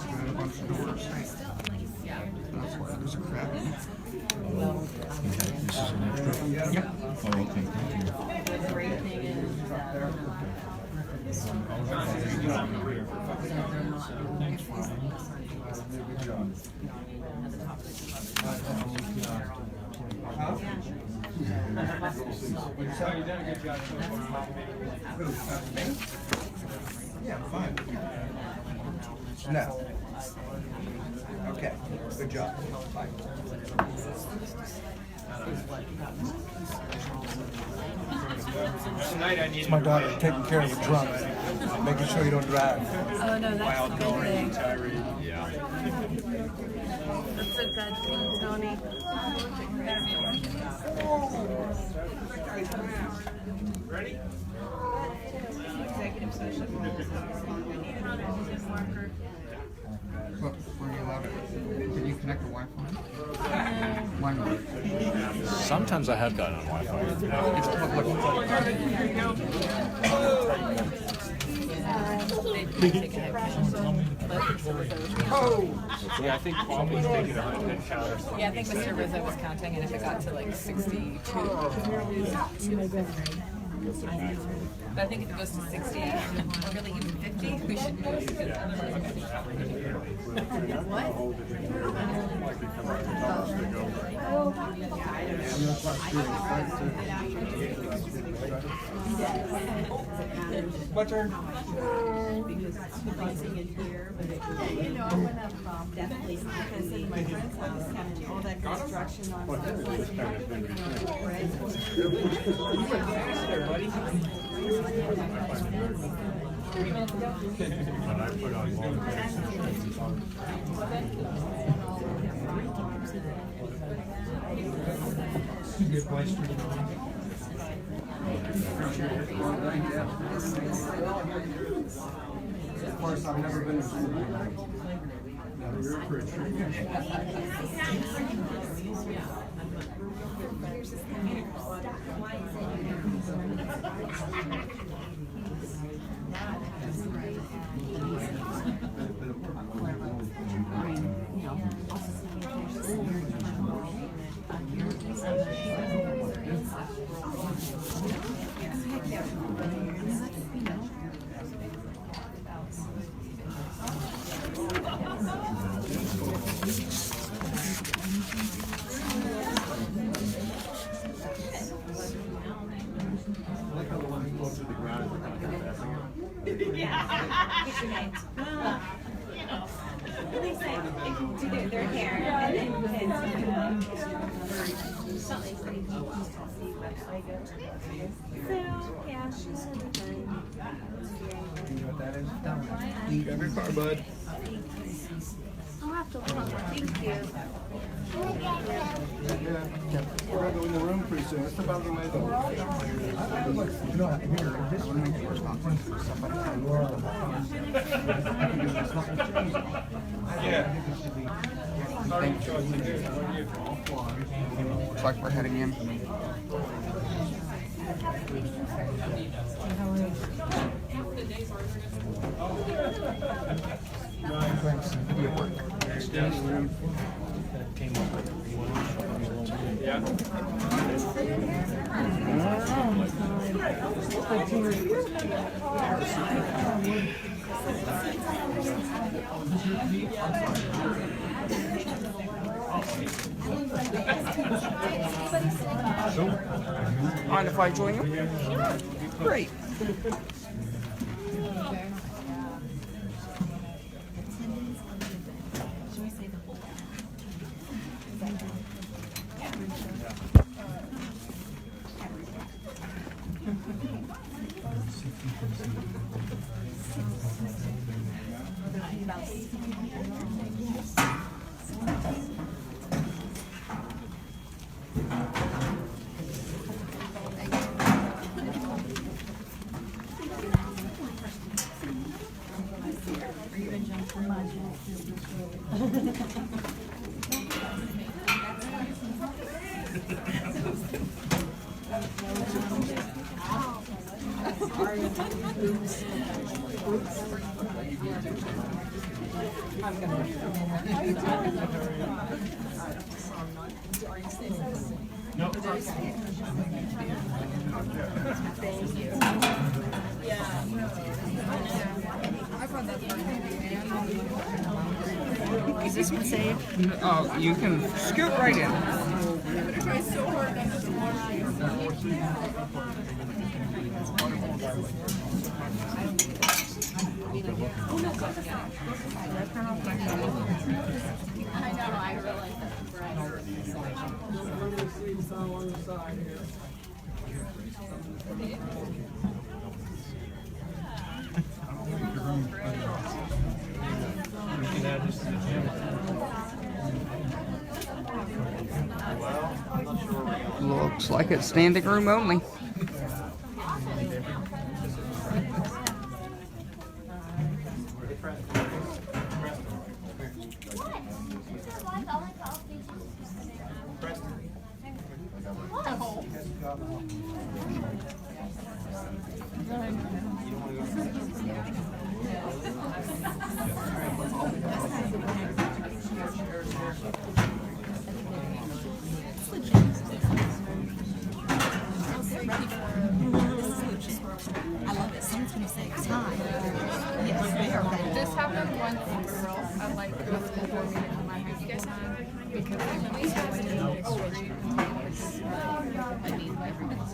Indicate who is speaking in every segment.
Speaker 1: a bunch of doors. That's why there's a crack.
Speaker 2: Okay, this is an extra?
Speaker 1: Yep.
Speaker 2: Oh, okay, thank you.
Speaker 1: Yeah, fine. No. Okay, good job. Bye. It's my daughter taking care of the drunk, making sure you don't drive.
Speaker 3: Oh no, that's a good thing.
Speaker 2: Yeah.
Speaker 3: That's a good thing, Tony.
Speaker 4: Ready?
Speaker 3: Executive session.
Speaker 1: Look, were you allowed to? Did you connect to Wi-Fi? Why not?
Speaker 2: Sometimes I have gotten on Wi-Fi.
Speaker 1: It's public. Oh!
Speaker 4: Yeah, I think somebody's taking 100 shots.
Speaker 3: Yeah, I think Mr. Rizzo was counting, and if it got to like 62, but I think if it goes to 60, or really even 50, we should move.
Speaker 1: My turn.
Speaker 5: Definitely, because in my friend's house, having all that construction on.
Speaker 1: Of course, I've never been to
Speaker 5: They say it can do their hair and then
Speaker 1: Every car, bud.
Speaker 3: I'll have to look. Thank you.
Speaker 1: We're gonna go in the room pretty soon. It's about the way though. You know, here, this one makes worse conference for somebody.
Speaker 4: Yeah.
Speaker 1: Looks like we're heading in. Video work.
Speaker 4: Yeah.
Speaker 1: Mind if I join you? Great.
Speaker 6: Is this one saved? Oh, you can scoot right in.
Speaker 3: I know, I realize
Speaker 6: Looks like it's standing room only.
Speaker 5: I love it. Someone's gonna say time. Yes, they are ready.
Speaker 3: this happened once at like a school board meeting in my high school time because they went so into the extreme. I mean, everyone's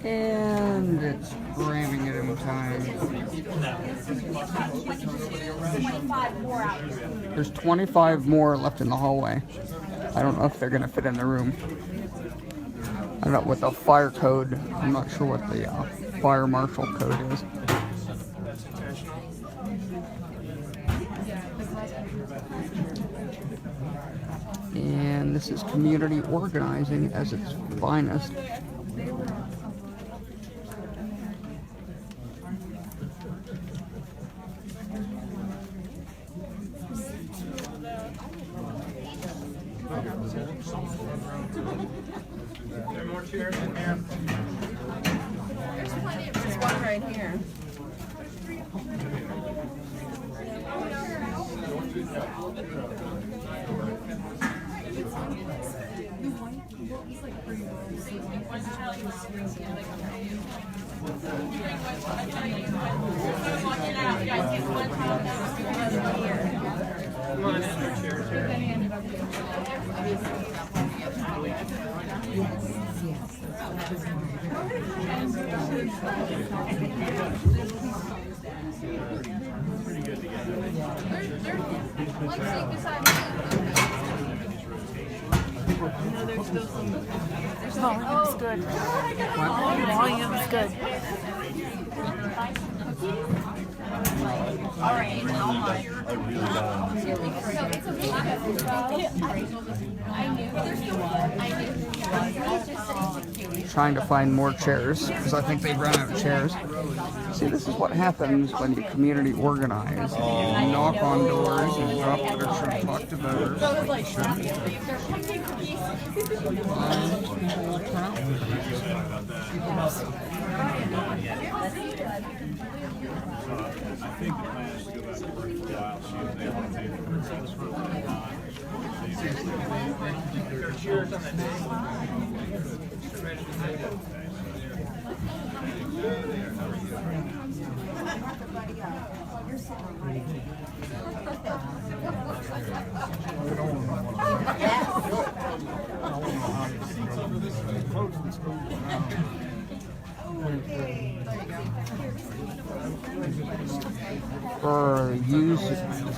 Speaker 6: And it's grabbing it in time.
Speaker 5: 25 more out here.
Speaker 6: There's 25 more left in the hallway. I don't know if they're gonna fit in the room. I don't know what the fire code. I'm not sure what the fire marshal code is. And this is community organizing as its finest.
Speaker 4: There are more chairs in here.
Speaker 3: There's one right here.
Speaker 4: Come on in, there are chairs here.
Speaker 3: One seat beside me.
Speaker 7: Volume's good. Volume's good.
Speaker 6: Trying to find more chairs because I think they've run out of chairs. See, this is what happens when you community organize. You knock on doors and drop literature and talk to voters.
Speaker 2: I think the plan is to go back to work for a while, see if they want to pay for it.
Speaker 4: There are chairs on that table.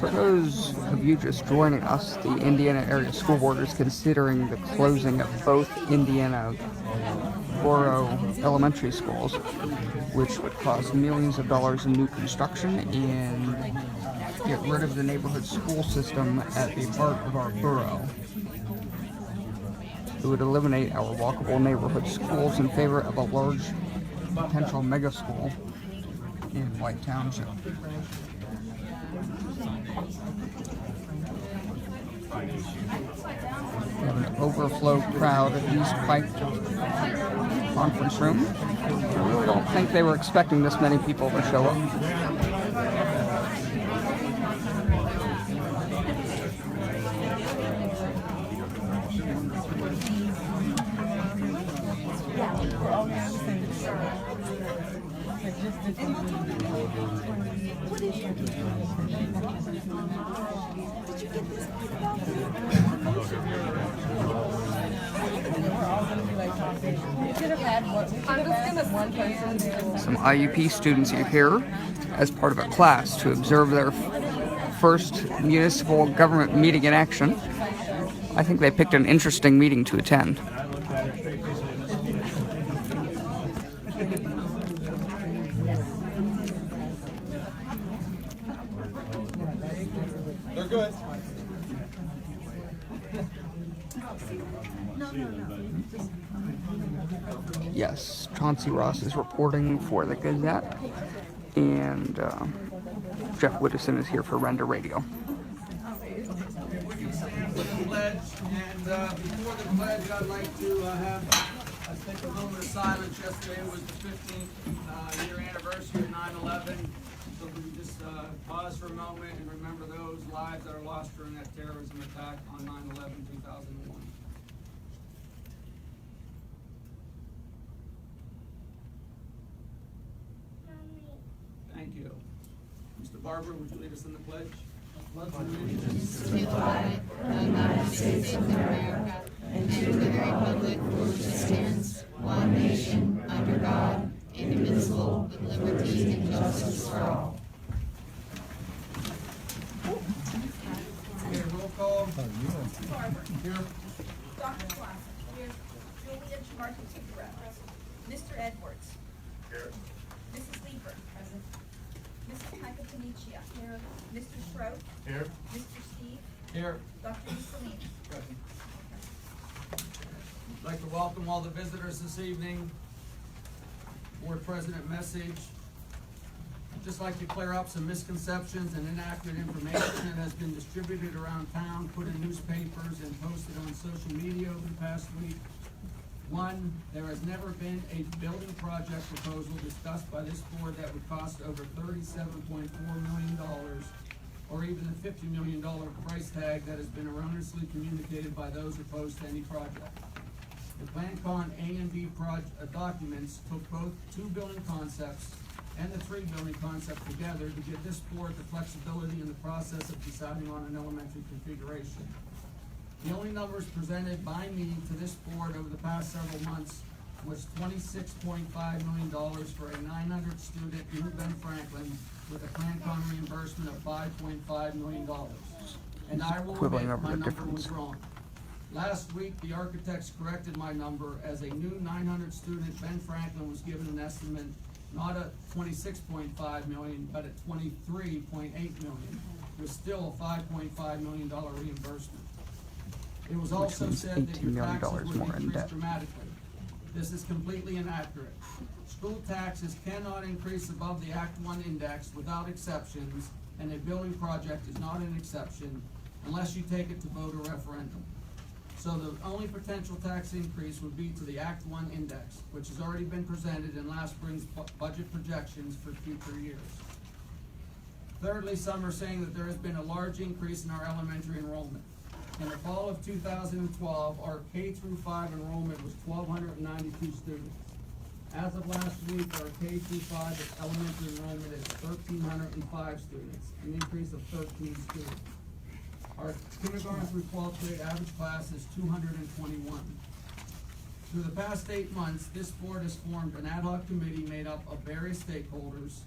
Speaker 6: For those of you just joining us, the Indiana Area School Board is considering the closing of both Indiana Borough elementary schools, which would cost millions of dollars in new construction and get rid of the neighborhood school system at the heart of our borough. It would eliminate our walkable neighborhood schools in favor of a large potential mega school in White Township. overflow crowd at East Pike conference room. I really don't think they were expecting this many people to show up. Some IUP students are here as part of a class to observe their first municipal government meeting in action. I think they picked an interesting meeting to attend.
Speaker 1: They're good.
Speaker 6: Yes, Chauncey Ross is reporting for the Gazette, and Jeff Widdowson is here for Render Radio.
Speaker 8: Pledge, and before the pledge, I'd like to have take a moment of silence. Yesterday was the 15th year anniversary of 9/11, so we can just pause for a moment and remember those lives that are lost during that terrorism attack on 9/11/2001. Thank you. Mr. Barber, would you lead us in the pledge?
Speaker 3: To the flag of the United States of America and to the republic for which it stands, one nation, under God, indivisible, with liberty and justice for all.
Speaker 8: Okay, roll call.
Speaker 5: Barber.
Speaker 8: Here.
Speaker 5: Dr. Clausen. Here. Julia Martin Present. Mr. Edwards. Here. Mrs. Lieber. Present. Mrs. Picapanicia. Here. Mr. Schroep.
Speaker 1: Here.
Speaker 5: Mr. Steve.
Speaker 8: Here.
Speaker 5: Dr. Mussolini.
Speaker 8: I'd like to welcome all the visitors this evening. Board President message. I'd just like to clear up some misconceptions and inaccurate information that has been distributed around town, put in newspapers, and posted on social media over the past week. One, there has never been a building project proposal discussed by this board that would cost over $37.4 million, or even the $50 million price tag that has been erroneously communicated by those opposed to any project. The PlanCon A and B documents took both two building concepts and the three building concepts together to give this board the flexibility in the process of deciding on an elementary configuration. The only numbers presented by me to this board over the past several months was $26.5 million for a 900 student New Ben Franklin with a PlanCon reimbursement of $5.5 million. And I will admit my number was wrong. Last week, the architects corrected my number as a new 900 student Ben Franklin was given an estimate not at $26.5 million, but at $23.8 million, with still a $5.5 million reimbursement. It was also said that your taxes would increase dramatically. This is completely inaccurate. School taxes cannot increase above the Act 1 index without exceptions, and a building project is not an exception unless you take it to vote or referendum. So the only potential tax increase would be to the Act 1 index, which has already been presented in last spring's budget projections for future years. Thirdly, some are saying that there has been a large increase in our elementary enrollment. In the fall of 2012, our K-5 enrollment was 1,292 students. As of last week, our K-5 elementary enrollment is 1,305 students, an increase of 13 students. Our kindergarten through 12th grade average class is 221. Through the past 8 months, this board has formed an ad hoc committee made up of various stakeholders,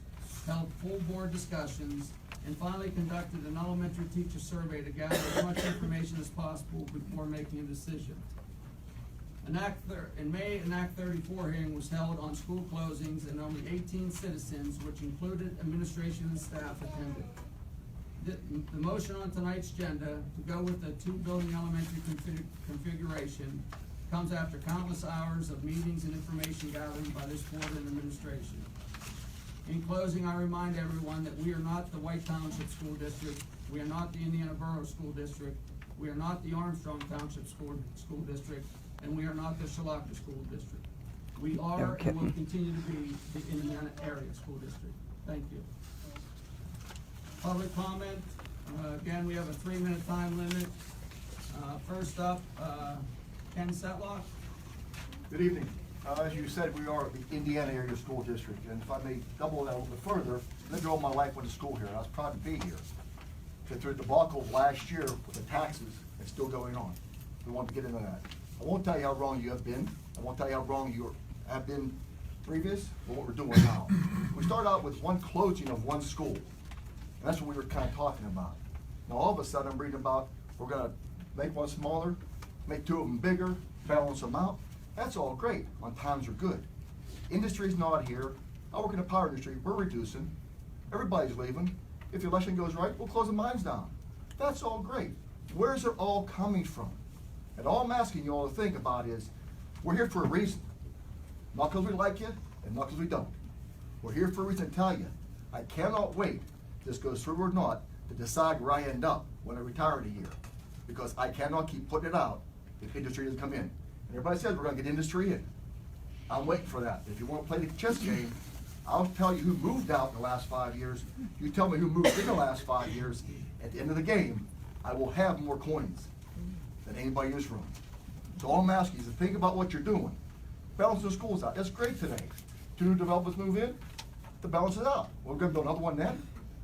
Speaker 8: held full board discussions, and finally conducted an elementary teacher survey to gather as much information as possible before making a decision. In May, an Act 34 hearing was held on school closings, and only 18 citizens, which included administration and staff, attended. The motion on tonight's agenda to go with the two-building elementary configuration comes after countless hours of meetings and information gathering by this board and administration. In closing, I remind everyone that we are not the White Township School District, we are not the Indiana Borough School District, We are not the Armstrong Township School District, and we are not the Chillicothe School District. We are and will continue to be the Indiana Area School District. Thank you. Public comment. Again, we have a 3-minute time limit. First up, Ken Setlock.
Speaker 9: Good evening. As you said, we are the Indiana Area School District, and if I may double that a little bit further, lived all my life went to school here, and I was proud to be here. But through the debacle of last year with the taxes, it's still going on. We want to get into that. I won't tell you how wrong you have been. I won't tell you how wrong you have been previous, but what we're doing now. We started out with one closing of one school, and that's what we were kind of talking about. Now all of a sudden I'm reading about we're gonna make one smaller, make 2 of them bigger, balance them out. That's all great when times are good. Industry's not here. I work in the power industry. We're reducing. Everybody's leaving. If the election goes right, we'll close the mines down. That's all great. Where's it all coming from? And all I'm asking you all to think about is, we're here for a reason. Not because we like you, and not because we don't. We're here for a reason to tell you, I cannot wait, if this goes through or not, to decide where I end up when I retire in a year. Because I cannot keep putting it out if industry doesn't come in. And everybody says we're gonna get industry in. I'm waiting for that. If you wanna play the chess game, I'll tell you who moved out in the last 5 years. You tell me who moved in the last 5 years. At the end of the game, I will have more coins than anybody in this room. So all I'm asking is to think about what you're doing. Balance the schools out. That's great today. 2 new developments move in, to balance it out. We're gonna build another one then.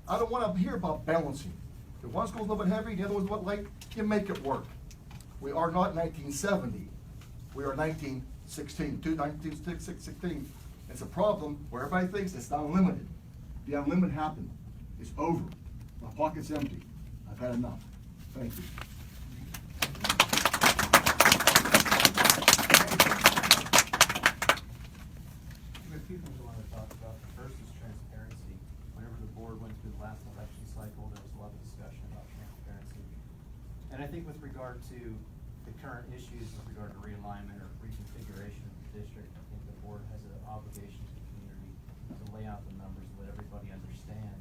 Speaker 9: I don't wanna hear about balancing. If one school's a little bit heavy, the other one's a little light, you make it work. We are not 1970. We are 1916, 1916. It's a problem where everybody thinks it's not unlimited. The unlimited happened. It's over. My pocket's empty. I've had enough. Thank you.
Speaker 10: There are 2 things I want to talk about. The first is transparency. Whenever the board went through the last election cycle, there was a lot of discussion about transparency. And I think with regard to the current issues with regard to realignment or reconfiguration of the district, I think the board has an obligation to the community to lay out the numbers and let everybody understand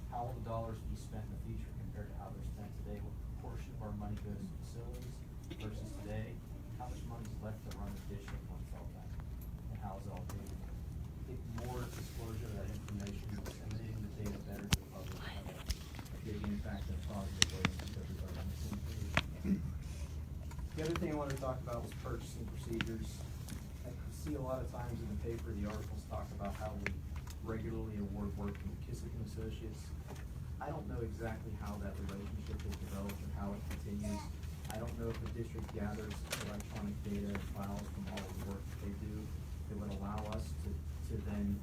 Speaker 10: how will the dollars be spent in the future compared to how they're spent today. What proportion of our money goes to facilities versus today? How much money is left to run the district once all done? And how is it all paid? I think more disclosure of that information, disseminating the data better to the public, have a big impact and positive way to keep everybody on the same page. The other thing I wanted to talk about was purchasing procedures. I see a lot of times in the paper, the articles talk about how we regularly award work to McKissick & Associates. I don't know exactly how that relationship is developed or how it continues. I don't know if the district gathers electronic data and files from all of the work that they do that would allow us to then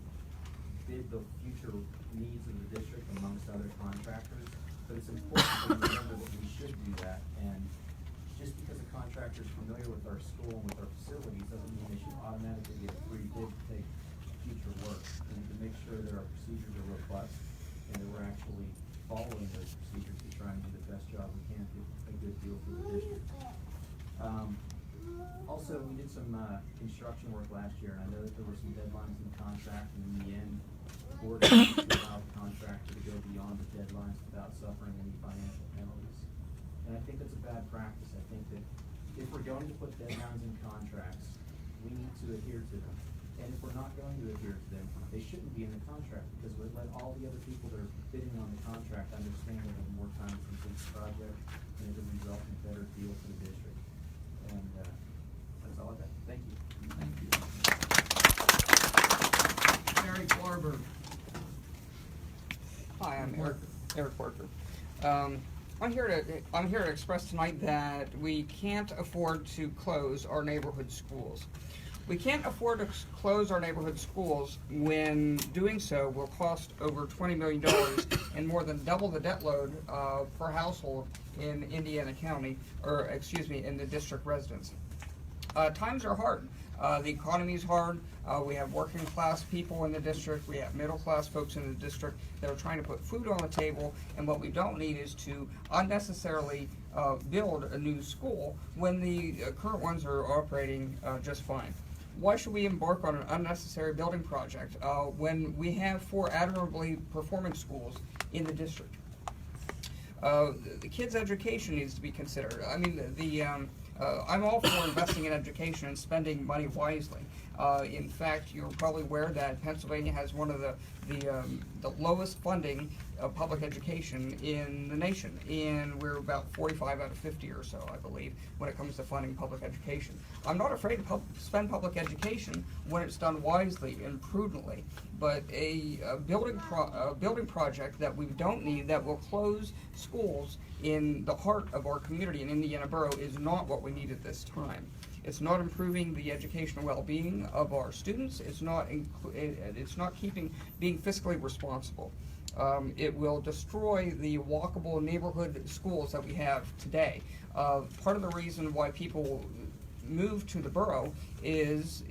Speaker 10: bid the future needs of the district amongst other contractors. But it's important to remember that we should do that, and just because a contractor is familiar with our school and with our facilities doesn't mean they should automatically get a free bid to take future work. We need to make sure that our procedures are robust and that we're actually following those procedures to try and do the best job we can to get a good deal for the district. Also, we did some construction work last year, and I know that there were some deadlines in the contract, and in the end, the board allowed the contractor to go beyond the deadlines without suffering any financial penalties. And I think that's a bad practice. I think that if we're going to put deadlines in contracts, we need to adhere to them. And if we're not going to adhere to them, they shouldn't be in the contract, because we let all the other people that are bidding on the contract understand that have more time to complete the project, and it would result in a better deal for the district. And that's all I got. Thank you.
Speaker 8: Thank you. Eric Barber.
Speaker 6: Hi, I'm Eric Parker. I'm here to express tonight that we can't afford to close our neighborhood schools. We can't afford to close our neighborhood schools when doing so will cost over $20 million and more than double the debt load per household in Indiana County, or excuse me, in the district residents. Times are hard. The economy is hard. We have working class people in the district. We have middle class folks in the district that are trying to put food on the table. And what we don't need is to unnecessarily build a new school when the current ones are operating just fine. Why should we embark on an unnecessary building project when we have 4 admirably performing schools in the district? The kids' education needs to be considered. I mean, I'm all for investing in education and spending money wisely. In fact, you're probably aware that Pennsylvania has one of the lowest funding of public education in the nation, and we're about 45 out of 50 or so, I believe, when it comes to funding public education. I'm not afraid to spend public education when it's done wisely and prudently, but a building project that we don't need, that will close schools in the heart of our community in Indiana Borough, is not what we need at this time. It's not improving the educational well-being of our students. It's not being fiscally responsible. It will destroy the walkable neighborhood schools that we have today. Part of the reason why people move to the borough is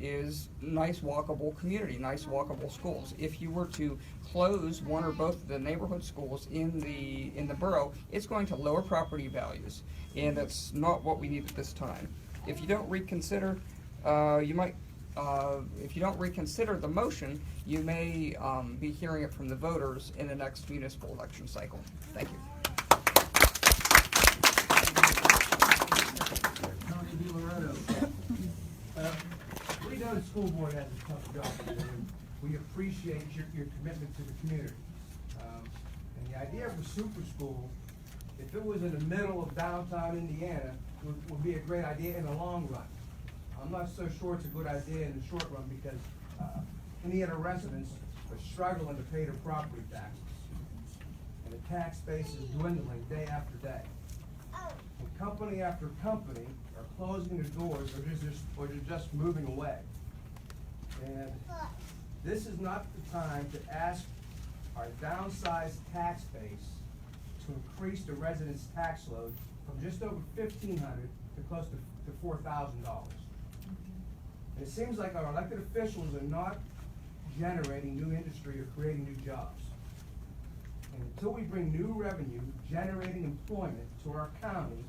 Speaker 6: nice walkable community, nice walkable schools. If you were to close one or both of the neighborhood schools in the borough, it's going to lower property values, and that's not what we need at this time. If you don't reconsider, if you don't reconsider the motion, you may be hearing it from the voters in the next municipal election cycle. Thank you.
Speaker 1: Tony DiLoretto. We know the school board has a tough job to do. We appreciate your commitment to the community. And the idea of a super school, if it was in the middle of downtown Indiana, would be a great idea in the long run. I'm not so sure it's a good idea in the short run, because Indiana residents are struggling to pay their property taxes. And the tax base is dwindling day after day. And company after company are closing their doors, or they're just moving away. And this is not the time to ask our downsized tax base to increase the residents' tax load from just over $1,500 to close to $4,000. And it seems like our elected officials are not generating new industry or creating new jobs. And until we bring new revenue generating employment to our county,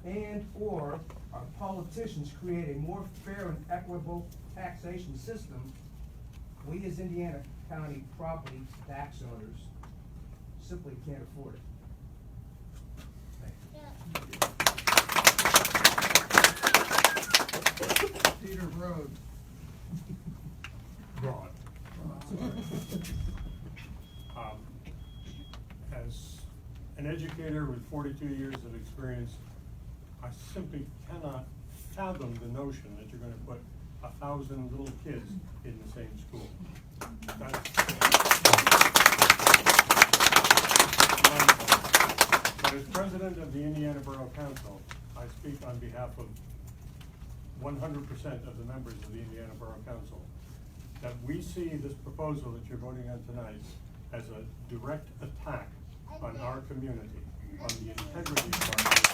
Speaker 1: and or our politicians create a more fair and equitable taxation system, we as Indiana County property tax owners simply can't afford it.
Speaker 2: Peter Road. Broad. As an educator with 42 years of experience, I simply cannot fathom the notion that you're going to put 1,000 little kids in the same school. But as president of the Indiana Borough Council, I speak on behalf of 100% of the members of the Indiana Borough Council, that we see this proposal that you're voting on tonight as a direct attack on our community, on the integrity of our community.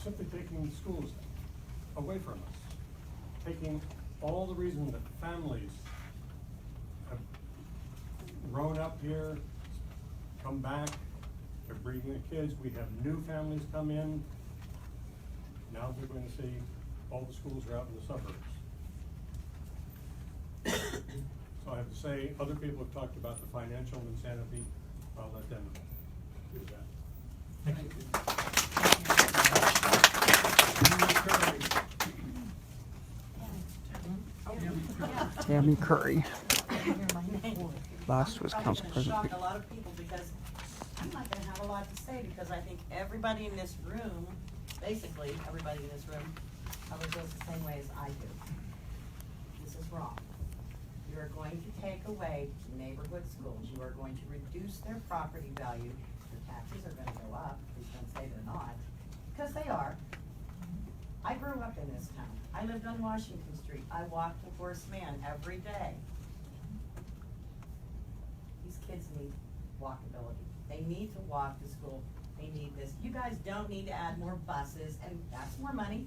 Speaker 2: Simply taking the schools away from us, taking all the reason that families have grown up here, come back, they're breeding their kids, we have new families come in. Now we're going to see all the schools are out in the suburbs. So I have to say, other people have talked about the financial insanity. I'll let them do that. Thank
Speaker 6: you. Tammy Curry. Last was Council President.
Speaker 11: Shocked a lot of people, because I'm not going to have a lot to say, because I think everybody in this room, basically everybody in this room, probably feels the same way as I do. This is wrong. You are going to take away neighborhood schools. You are going to reduce their property value. Your taxes are going to go up. Please don't say they're not, because they are. I grew up in this town. I lived on Washington Street. I walked to Horace Mann every day. These kids need walkability. They need to walk to school. They need this. You guys don't need to add more buses, and that's more money.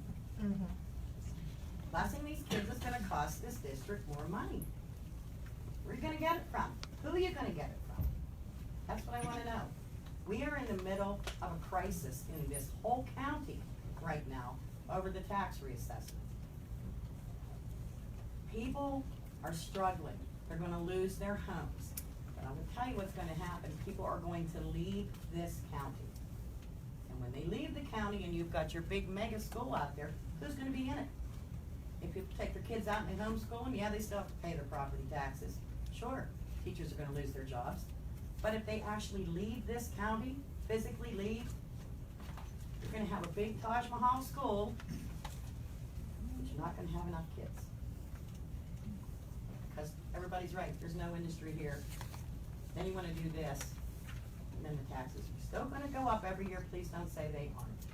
Speaker 11: Busing these kids is going to cost this district more money. Where are you going to get it from? Who are you going to get it from? That's what I want to know. We are in the middle of a crisis in this whole county right now over the tax reassessment. People are struggling. They're going to lose their homes. But I'm gonna tell you what's gonna happen. People are going to leave this county. And when they leave the county and you've got your big mega school out there, who's gonna be in it? If people take their kids out and they homeschool them, yeah, they still have to pay their property taxes. Sure, teachers are gonna lose their jobs. But if they actually leave this county, physically leave, you're gonna have a big Taj Mahal school, but you're not gonna have enough kids. Because everybody's right, there's no industry here. Then you wanna do this, and then the taxes are still gonna go up every year. Please don't say they aren't.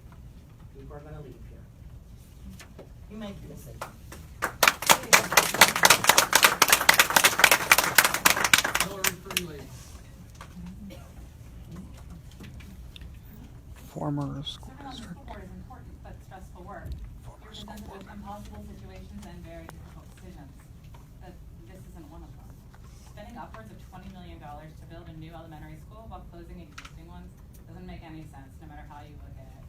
Speaker 11: People are gonna leave here. You make the decision.
Speaker 8: Hillary Freely.
Speaker 6: Former school
Speaker 7: Serving on the
Speaker 6: district.
Speaker 7: school board is important but stressful work. You're presented with impossible situations and very difficult decisions, but this isn't one of them. Spending upwards of $20 million to build a new elementary school while closing existing ones doesn't make any sense, no matter how you look at it.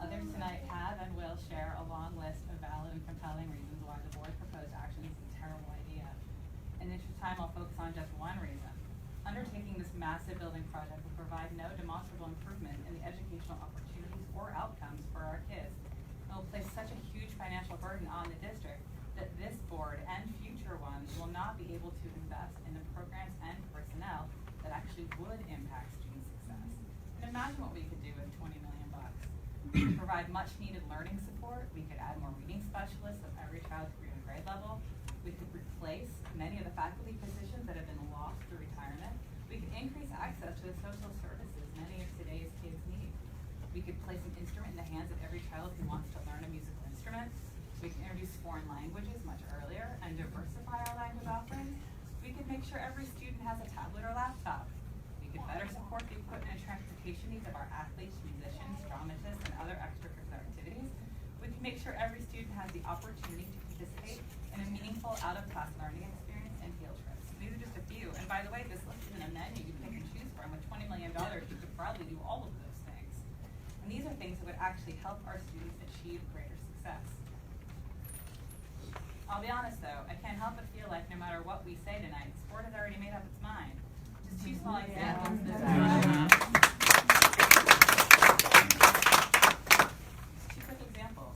Speaker 7: Others tonight have and will share a long list of valid and compelling reasons why the board's proposed action is a terrible idea. In the interest of time, I'll focus on just one reason. Undertaking this massive building project will provide no demonstrable improvement in the educational opportunities or outcomes for our kids. It will place such a huge financial burden on the district that this board and future ones will not be able to invest in the programs and personnel that actually would impact student success. And imagine what we could do with $20 million. We could provide much needed learning support. We could add more reading specialists of every child through the grade level. We could replace many of the faculty positions that have been lost through retirement. We could increase access to the social services many of today's kids need. We could place an instrument in the hands of every child who wants to learn a musical instrument. We can introduce foreign languages much earlier and diversify our language offerings. We could make sure every student has a tablet or laptop. We could better support the equipment and transportation needs of our athletes, musicians, dramatists, and other extracurricular activities. We can make sure every student has the opportunity to participate in a meaningful out-of-class learning experience and field trips. These are just a few. And by the way, this list isn't a menu you can pick and choose from. With $20 million, you could probably do all of those things. And these are things that would actually help our students achieve greater success. I'll be honest though, I can't help but feel like no matter what we say tonight, sport has already made up its mind. Just two small examples. Two quick examples.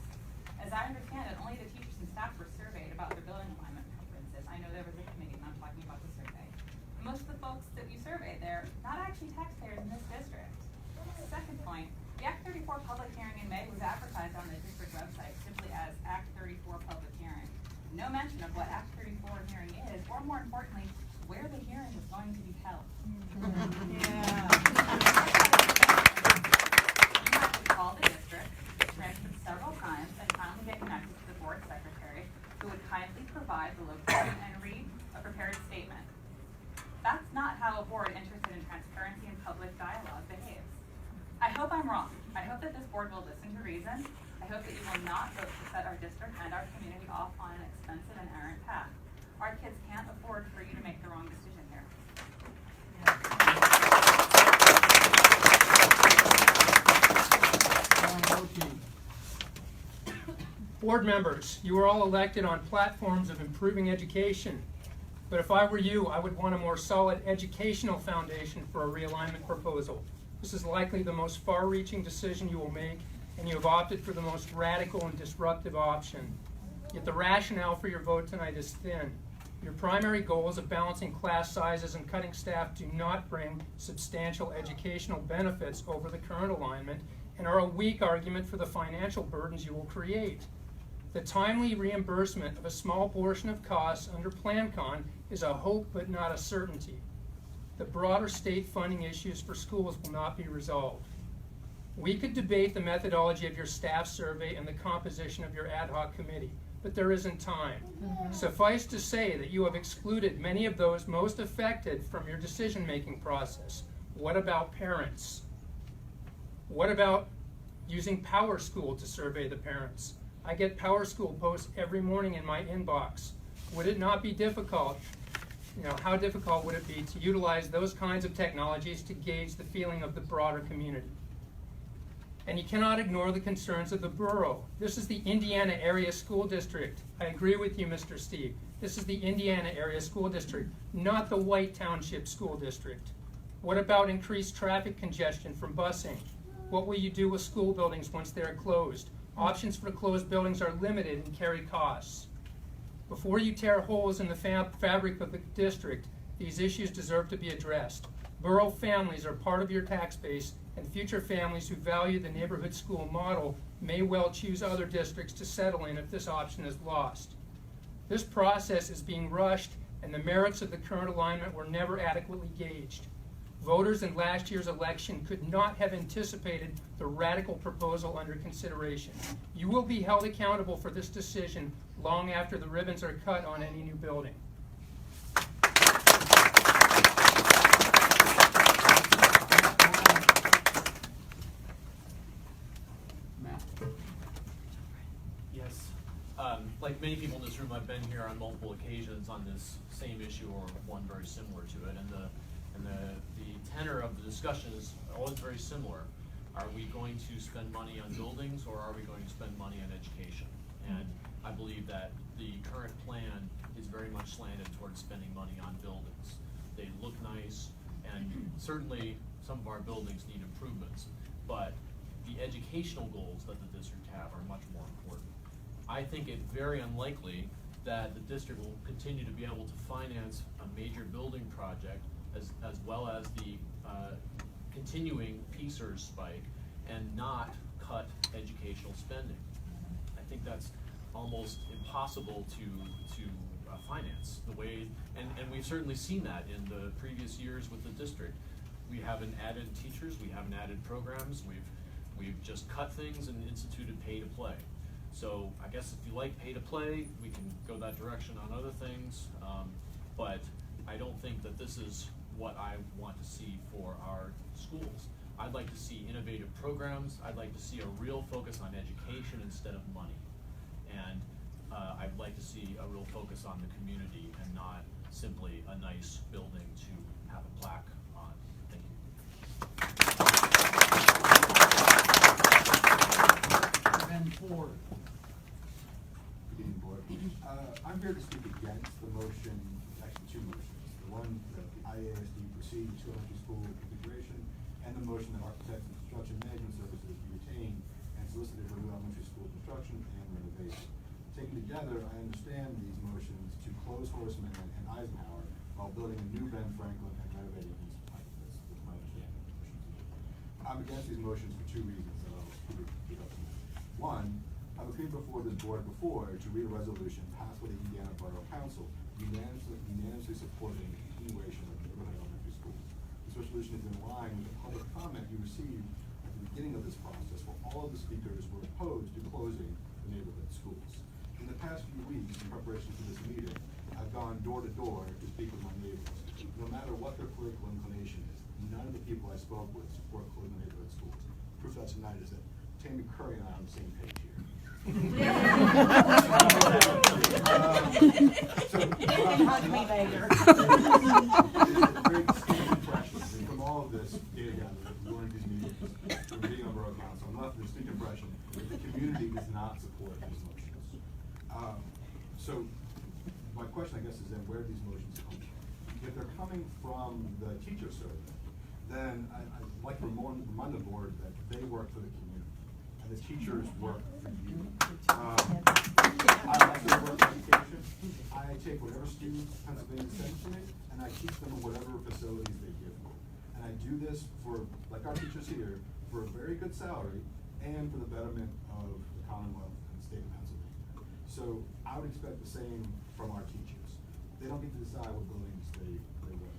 Speaker 7: As I understand it, only the teachers and staff were surveyed about their building alignment preferences. I know there was a committee, and I'm talking about the survey. Most of the folks that you surveyed there, not actually taxpayers in this district. Second point, the Act 34 public hearing in May was advertised on the district website simply as Act 34 public hearing. No mention of what Act 34 hearing is, or more importantly, where the hearing is going to be held. You have to call the district, transfer several times, and finally get connected to the board secretary, who would kindly provide the location and read a prepared statement. That's not how a board interested in transparency and public dialogue behaves. I hope I'm wrong. I hope that this board will listen to reason. I hope that you will not vote to set our district and our community off on an expensive and errant path. Our kids can't afford for you to make the wrong decision here.
Speaker 4: Board members, you are all elected on platforms of improving education. But if I were you, I would want a more solid educational foundation for a realignment proposal. This is likely the most far-reaching decision you will make, and you have opted for the most radical and disruptive option. Yet the rationale for your vote tonight is thin. Your primary goals of balancing class sizes and cutting staff do not bring substantial educational benefits over the current alignment and are a weak argument for the financial burdens you will create. The timely reimbursement of a small portion of costs under PlanCon is a hope but not a certainty. The broader state funding issues for schools will not be resolved. We could debate the methodology of your staff survey and the composition of your ad hoc committee, but there isn't time. Suffice to say that you have excluded many of those most affected from your decision-making process. What about parents? What about using PowerSchool to survey the parents? I get PowerSchool posts every morning in my inbox. Would it not be difficult? How difficult would it be to utilize those kinds of technologies to gauge the feeling of the broader community? And you cannot ignore the concerns of the borough. This is the Indiana Area School District. I agree with you, Mr. Steve. This is the Indiana Area School District, not the White Township School District. What about increased traffic congestion from busing? What will you do with school buildings once they're closed? Options for closed buildings are limited and carry costs. Before you tear holes in the fabric of the district, these issues deserve to be addressed. Borough families are part of your tax base, and future families who value the neighborhood school model may well choose other districts to settle in if this option is lost. This process is being rushed, and the merits of the current alignment were never adequately gauged. Voters in last year's election could not have anticipated the radical proposal under consideration. You will be held accountable for this decision long after the ribbons are cut on any new building.
Speaker 6: Matt.
Speaker 12: Yes. Like many people in this room, I've been here on multiple occasions on this same issue or one very similar to it, and the tenor of the discussion is always very similar. Are we going to spend money on buildings, or are we going to spend money on education? And I believe that the current plan is very much slanted towards spending money on buildings. They look nice, and certainly some of our buildings need improvements, but the educational goals that the district have are much more important. I think it very unlikely that the district will continue to be able to finance a major building project as well as the continuing PSERS spike and not cut educational spending. I think that's almost impossible to finance the way, and we've certainly seen that in the previous years with the district. We haven't added teachers, we haven't added programs, we've just cut things and instituted pay to play. So I guess if you like pay to play, we can go that direction on other things, but I don't think that this is what I want to see for our schools. I'd like to see innovative programs. I'd like to see a real focus on education instead of money. And I'd like to see a real focus on the community and not simply a nice building to have a plaque on. Thank you.
Speaker 8: Ben Ford.
Speaker 13: Good evening, Board. I'm here to speak against the motion, actually two motions. The one that the IASD proceed to elementary school configuration, and the motion that architects and construction management services be retained and solicited for new elementary school construction and renovation. Taken together, I understand these motions to close Horseman and Eisenhower while building a new Ben Franklin and renovating East Pike. That's my understanding of the motions. I'm against these motions for two reasons that I'll keep up on. One, I've appeared before this board before to read a resolution passed by the Indiana Borough Council unanimously supporting the continuation of neighborhood elementary schools. This resolution is in line with the public comment you received at the beginning of this process, where all of the speakers were opposed to closing the neighborhood schools. In the past few weeks, in preparation for this meeting, I've gone door to door to speak with my neighbors. No matter what their political inclination is, none of the people I spoke with support closing the neighborhood schools. Proof of that tonight is that Tammy Curry and I are on the same page here.
Speaker 11: Hug me later.
Speaker 13: Great distinct impression from all of this data gathering, during these meetings, from being on Borough Council, I'm left with a distinct impression that the community does not support these motions. So my question, I guess, is then where do these motions come from? If they're coming from the teacher survey, then I'd like to remind the board that they work for the community, and the teachers work for you. I also work in education. I take whatever students Pennsylvania sends to me, and I teach them in whatever facilities they give me. And I do this for, like our teachers here, for a very good salary and for the betterment of the Commonwealth and the state of Pennsylvania. So I would expect the same from our teachers. They don't get to decide what buildings they work in.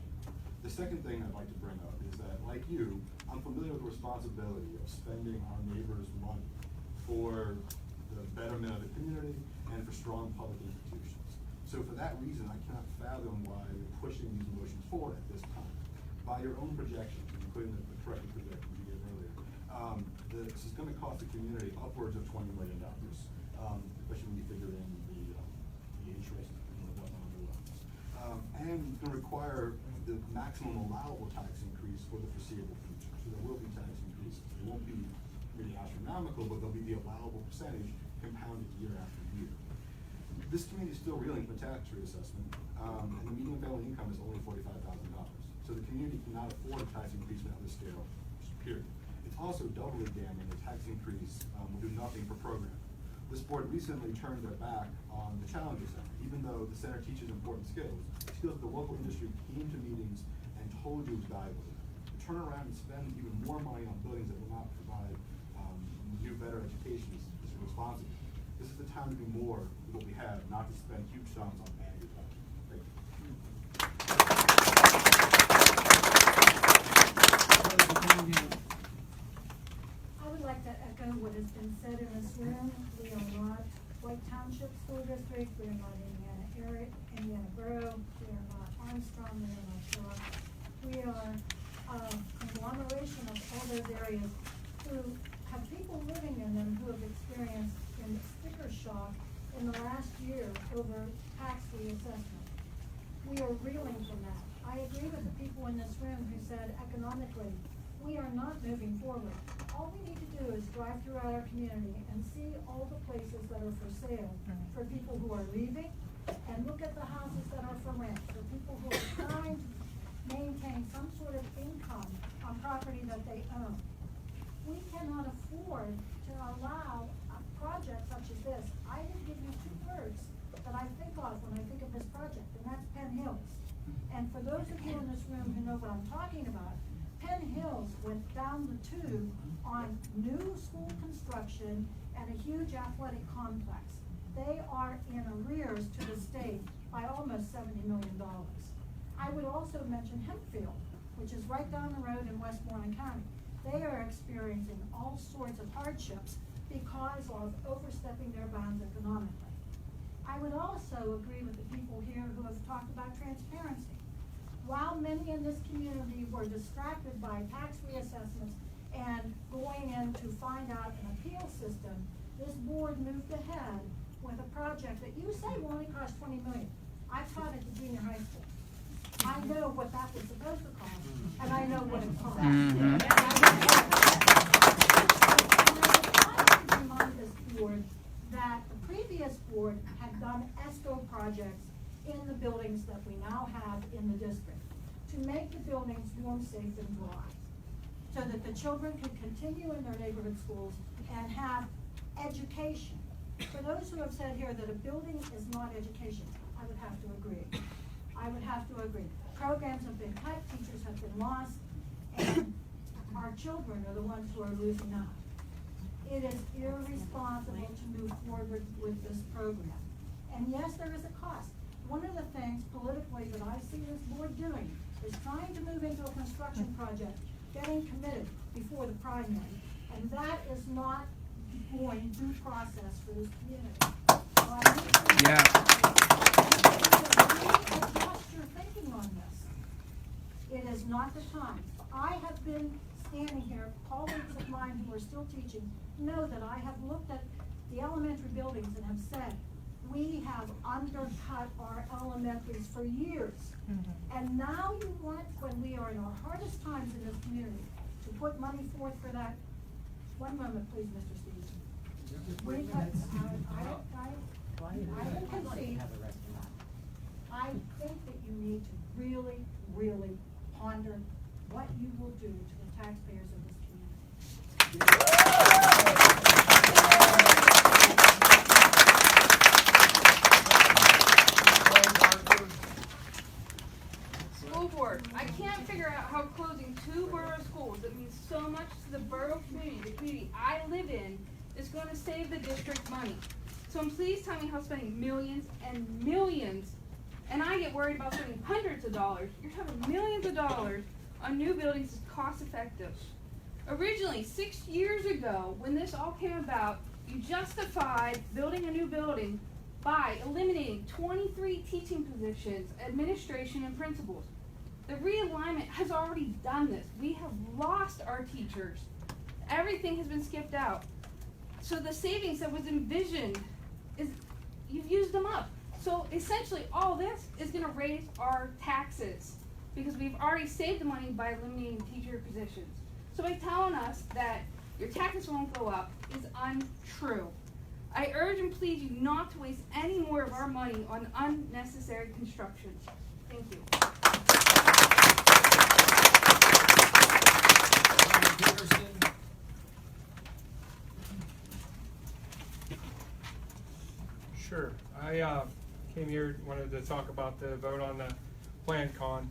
Speaker 13: The second thing I'd like to bring up is that, like you, I'm familiar with the responsibility of spending our neighbors' money for the betterment of the community and for strong public institutions. So for that reason, I cannot fathom why you're pushing these motions forward at this time. By your own projections, including the corrected projections you gave earlier, this is going to cost the community upwards of $20 million, especially when you figure in the interest and whatnot on the loans. And it's going to require the maximum allowable tax increase for the foreseeable future. So there will be tax increases. It won't be really astronomical, but they'll be the allowable percentage compounded year after year. This community is still reeling from a tax reassessment, and the median family income is only $45,000. So the community cannot afford a tax increase on this scale, period. It's also doubly damning a tax increase will do nothing for programming. This board recently turned their back on the Challenger Center, even though the center teaches important skills that the local industry came to meetings and told you was valuable to them. To turn around and spend even more money on buildings that will not provide new, better education is irresponsible. This is the time to do more with what we have, not to spend huge sums on bad development. Thank you.
Speaker 14: I would like to echo what has been said in this room. We are not White Township School District, we are not Indiana Borough, we are not Armstrong, we are not Shaw. We are a conglomeration of all those areas who have people living in them who have experienced sticker shock in the last year over tax reassessment. We are reeling from that. I agree with the people in this room who said economically, we are not moving forward. All we need to do is drive throughout our community and see all the places that are for sale for people who are leaving, and look at the houses that are for rent for people who are trying to maintain some sort of income on property that they own. We cannot afford to allow a project such as this. I will give you two words that I think of when I think of this project, and that's Penn Hills. And for those of you in this room who know what I'm talking about, Penn Hills went down the tube on new school construction and a huge athletic complex. They are in arrears to the state by almost $70 million. I would also mention Hempfield, which is right down the road in Westmoreland County. They are experiencing all sorts of hardships because of overstepping their bounds economically. I would also agree with the people here who have talked about transparency. While many in this community were distracted by tax reassessments and going in to find out an appeal system, this board moved ahead with a project that you say will only cost $20 million. I taught at the junior high school. I know what that was supposed to cost, and I know what it cost. And I would remind this board that the previous board had done ESCO projects in the buildings that we now have in the district to make the buildings warm, safe, and dry, so that the children could continue in their neighborhood schools and have education. For those who have said here that a building is not education, I would have to agree. I would have to agree. Programs have been cut, teachers have been lost, and our children are the ones who are losing out. It is irresponsible to move forward with this program. And yes, there is a cost. One of the things politically that I see this board doing is trying to move into a construction project, getting committed before the primary. And that is not going due process for this community. So I need to adjust your thinking on this. It is not the time. I have been standing here, colleagues of mine who are still teaching know that I have looked at the elementary buildings and have said, we have undercut our elementaries for years. And now you want, when we are in our hardest times in this community, to put money forth for that. One moment, please, Mr. Stevenson. I will concede. I think that you need to really, really ponder what you will do to the taxpayers of this
Speaker 15: School board, I can't figure out how closing 2 borough schools that means so much to the borough community, the community I live in, is going to save the district money. So please tell me how spending millions and millions, and I get worried about spending hundreds of dollars, you're talking millions of dollars on new buildings is cost effective. Originally, 6 years ago, when this all came about, you justified building a new building by eliminating 23 teaching positions, administration, and principals. The realignment has already done this. We have lost our teachers. Everything has been skipped out. So the savings that was envisioned is, you've used them up. So essentially all this is gonna raise our taxes because we've already saved the money by eliminating teacher positions. So by telling us that your taxes won't go up is untrue. I urge and plead you not to waste any more of our money on unnecessary construction. Thank you.
Speaker 16: Sure. I came here, wanted to talk about the vote on the plan con.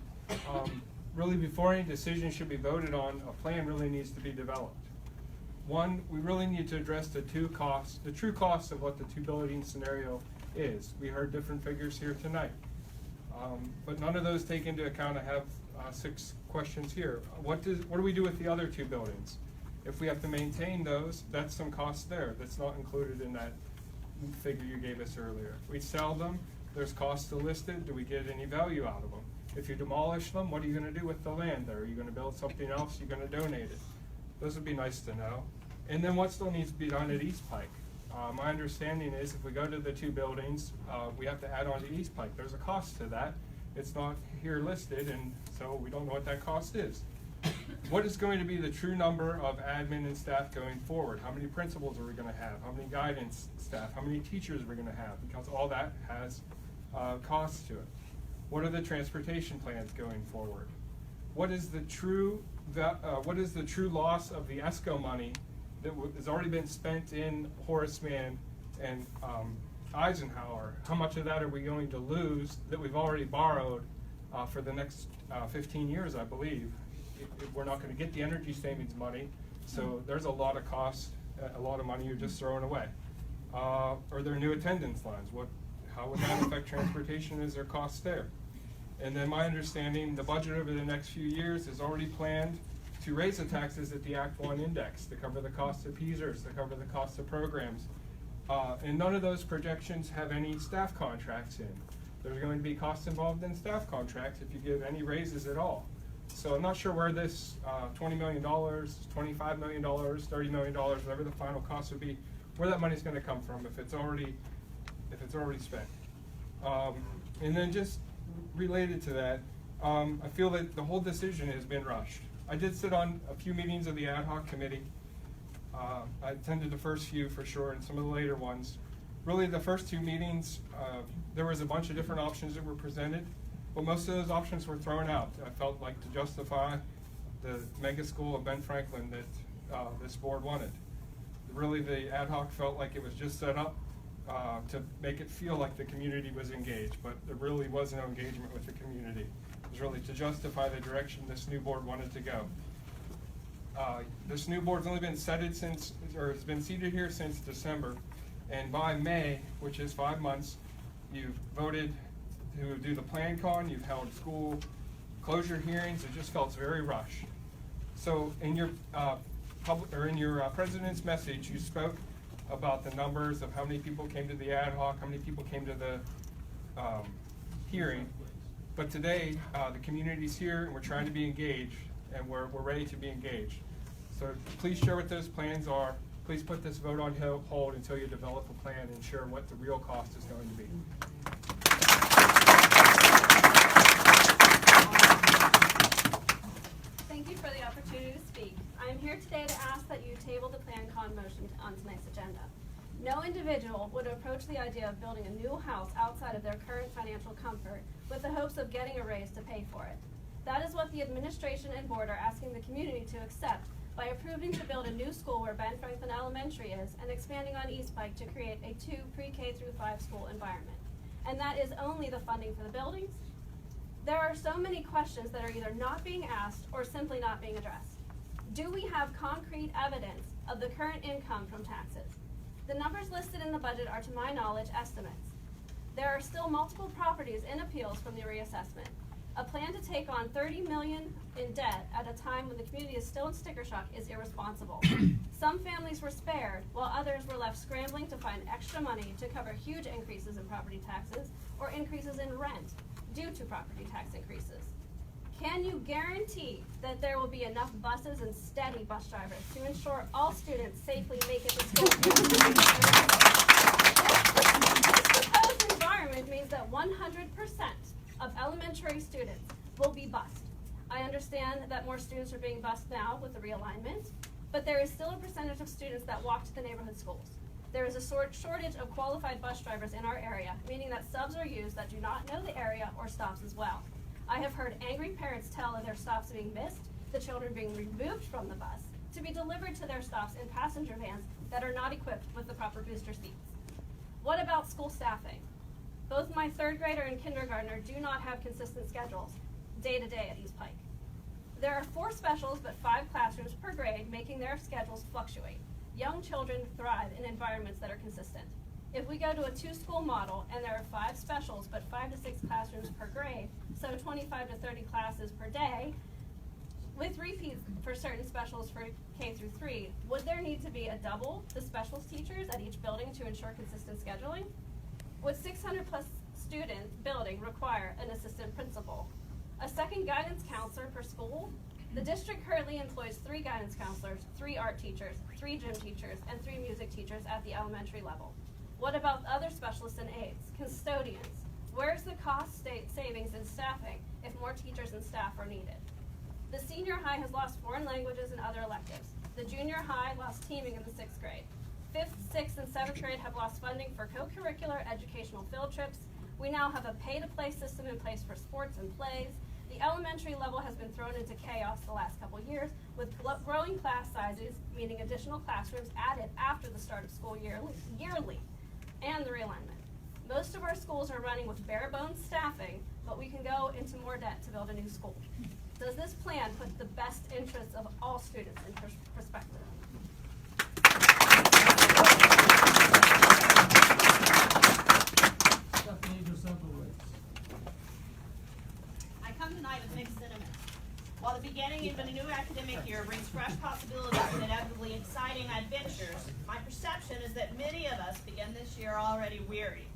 Speaker 16: Really, before any decision should be voted on, a plan really needs to be developed. One, we really need to address the true cost of what the two building scenario is. We heard different figures here tonight. But none of those take into account. I have 6 questions here. What do we do with the other 2 buildings? If we have to maintain those, that's some cost there. That's not included in that figure you gave us earlier. We sell them, there's costs still listed. Do we get any value out of them? If you demolish them, what are you going to do with the land there? Are you going to build something else? You're going to donate it? Those would be nice to know. And then what still needs to be done at East Pike? My understanding is if we go to the 2 buildings, we have to add on to East Pike. There's a cost to that. It's not here listed, and so we don't know what that cost is. What is going to be the true number of admin and staff going forward? How many principals are we going to have? How many guidance staff? How many teachers are we going to have? Because all that has costs to it. What are the transportation plans going forward? What is the true loss of the ESCO money that has already been spent in Horace Mann and Eisenhower? How much of that are we going to lose that we've already borrowed for the next 15 years, I believe? We're not going to get the energy savings money, so there's a lot of cost, a lot of money you're just throwing away. Are there new attendance lines? How would that affect transportation? Is there costs there? And then my understanding, the budget over the next few years is already planned to raise the taxes at the Act 1 index to cover the cost of PSERS, to cover the cost of programs. And none of those projections have any staff contracts in. There's going to be costs involved in staff contracts if you give any raises at all. So I'm not sure where this $20 million, $25 million, $30 million, whatever the final cost would be, where that money's going to come from if it's already spent. And then just related to that, I feel that the whole decision has been rushed. I did sit on a few meetings of the ad hoc committee. I attended the first few for sure, and some of the later ones. Really, the first 2 meetings, there was a bunch of different options that were presented, but most of those options were thrown out. I felt like to justify the mega school of Ben Franklin that this board wanted. Really, the ad hoc felt like it was just set up to make it feel like the community was engaged, but there really was no engagement with the community. It was really to justify the direction this new board wanted to go. This new board's only been seated has been seated here since December, and by May, which is 5 months, you've voted to do the plan con, you've held school closure hearings. It just felt very rushed. So in your president's message, you spoke about the numbers of how many people came to the ad hoc, how many people came to the hearing. But today, the community's here, and we're trying to be engaged, and we're ready to be engaged. So please share what those plans are. Please put this vote on hold until you develop a plan and share what the real cost is going to be.
Speaker 17: Thank you for the opportunity to speak. I am here today to ask that you table the Plan Con motion on tonight's agenda. No individual would approach the idea of building a new house outside of their current financial comfort with the hopes of getting a raise to pay for it. That is what the administration and board are asking the community to accept by approving to build a new school where Ben Franklin Elementary is and expanding on East Pike to create a 2 pre-K through 5 school environment. And that is only the funding for the buildings. There are so many questions that are either not being asked or simply not being addressed. Do we have concrete evidence of the current income from taxes? The numbers listed in the budget are, to my knowledge, estimates. There are still multiple properties in appeals from the reassessment. A plan to take on $30 million in debt at a time when the community is still in sticker shock is irresponsible. Some families were spared, while others were left scrambling to find extra money to cover huge increases in property taxes or increases in rent due to property tax increases. Can you guarantee that there will be enough buses and steady bus drivers to ensure all students safely make it to school? This proposed environment means that 100% of elementary students will be bused. I understand that more students are being bused now with the realignment, but there is still a percentage of students that walk to the neighborhood schools. There is a shortage of qualified bus drivers in our area, meaning that subs are used that do not know the area or stops as well. I have heard angry parents tell of their stops being missed, the children being removed from the bus, to be delivered to their stops in passenger vans that are not equipped with the proper booster seats. What about school staffing? Both my third grader and kindergartner do not have consistent schedules, day to day at East Pike. There are 4 specials but 5 classrooms per grade, making their schedules fluctuate. Young children thrive in environments that are consistent. If we go to a 2-school model and there are 5 specials but 5 to 6 classrooms per grade, so 25 to 30 classes per day, with repeats for certain specials for K through 3, would there need to be a double the specials teachers at each building to ensure consistent scheduling? Would 600 plus student building require an assistant principal? A second guidance counselor per school? The district currently employs 3 guidance counselors, 3 art teachers, 3 gym teachers, and 3 music teachers at the elementary level. What about other specialists and aides, custodians? Where's the cost savings in staffing if more teachers and staff are needed? The senior high has lost foreign languages and other electives. The junior high lost teaming in the 6th grade. 5th, 6th, and 7th grade have lost funding for co-curricular educational field trips. We now have a pay-to-play system in place for sports and plays. The elementary level has been thrown into chaos the last couple years, with growing class sizes, meaning additional classrooms added after the start of school yearly, and the realignment. Most of our schools are running with bare bones staffing, but we can go into more debt to build a new school. Does this plan put the best interests of all students in perspective?
Speaker 11: I come tonight with mixed sentiments. While the beginning of a new academic year brings fresh possibilities and inevitably exciting adventures, my perception is that many of us begin this year already weary.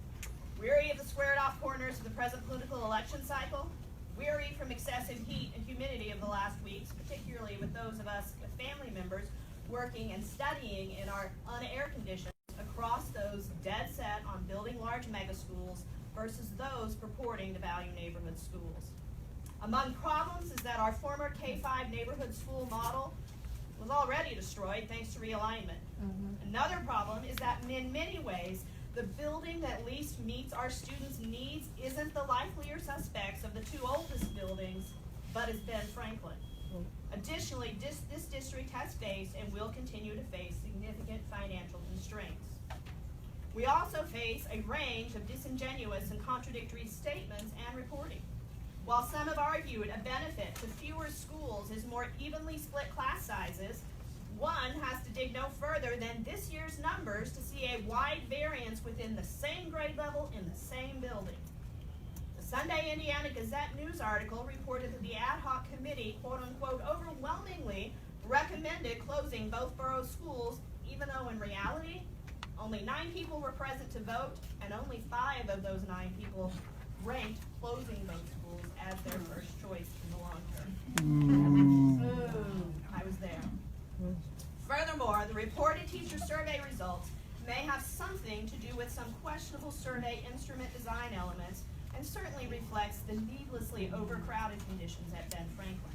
Speaker 11: Weary of the squared-off corners of the present political election cycle, weary from excessive heat and humidity of the last weeks, particularly with those of us with family members working and studying in our un-air conditions across those dead set on building large mega schools versus those purporting to value neighborhood schools. Among problems is that our former K-5 neighborhood school model was already destroyed thanks to realignment. Another problem is that in many ways, the building that least meets our students' needs isn't the likelier suspects of the 2 oldest buildings, but is Ben Franklin. Additionally, this district has faced and will continue to face significant financial constraints. We also face a range of disingenuous and contradictory statements and reporting. While some have argued a benefit to fewer schools is more evenly split class sizes, one has to dig no further than this year's numbers to see a wide variance within the same grade level in the same building. The Sunday Indiana Gazette news article reported that the ad hoc committee, quote unquote, overwhelmingly recommended closing both borough schools, even though in reality, only 9 people were present to vote, and only 5 of those 9 people ranked closing both schools as their first choice in the long term. I was there. Furthermore, the reported teacher survey results may have something to do with some questionable survey instrument design elements, and certainly reflects the needlessly overcrowded conditions at Ben Franklin.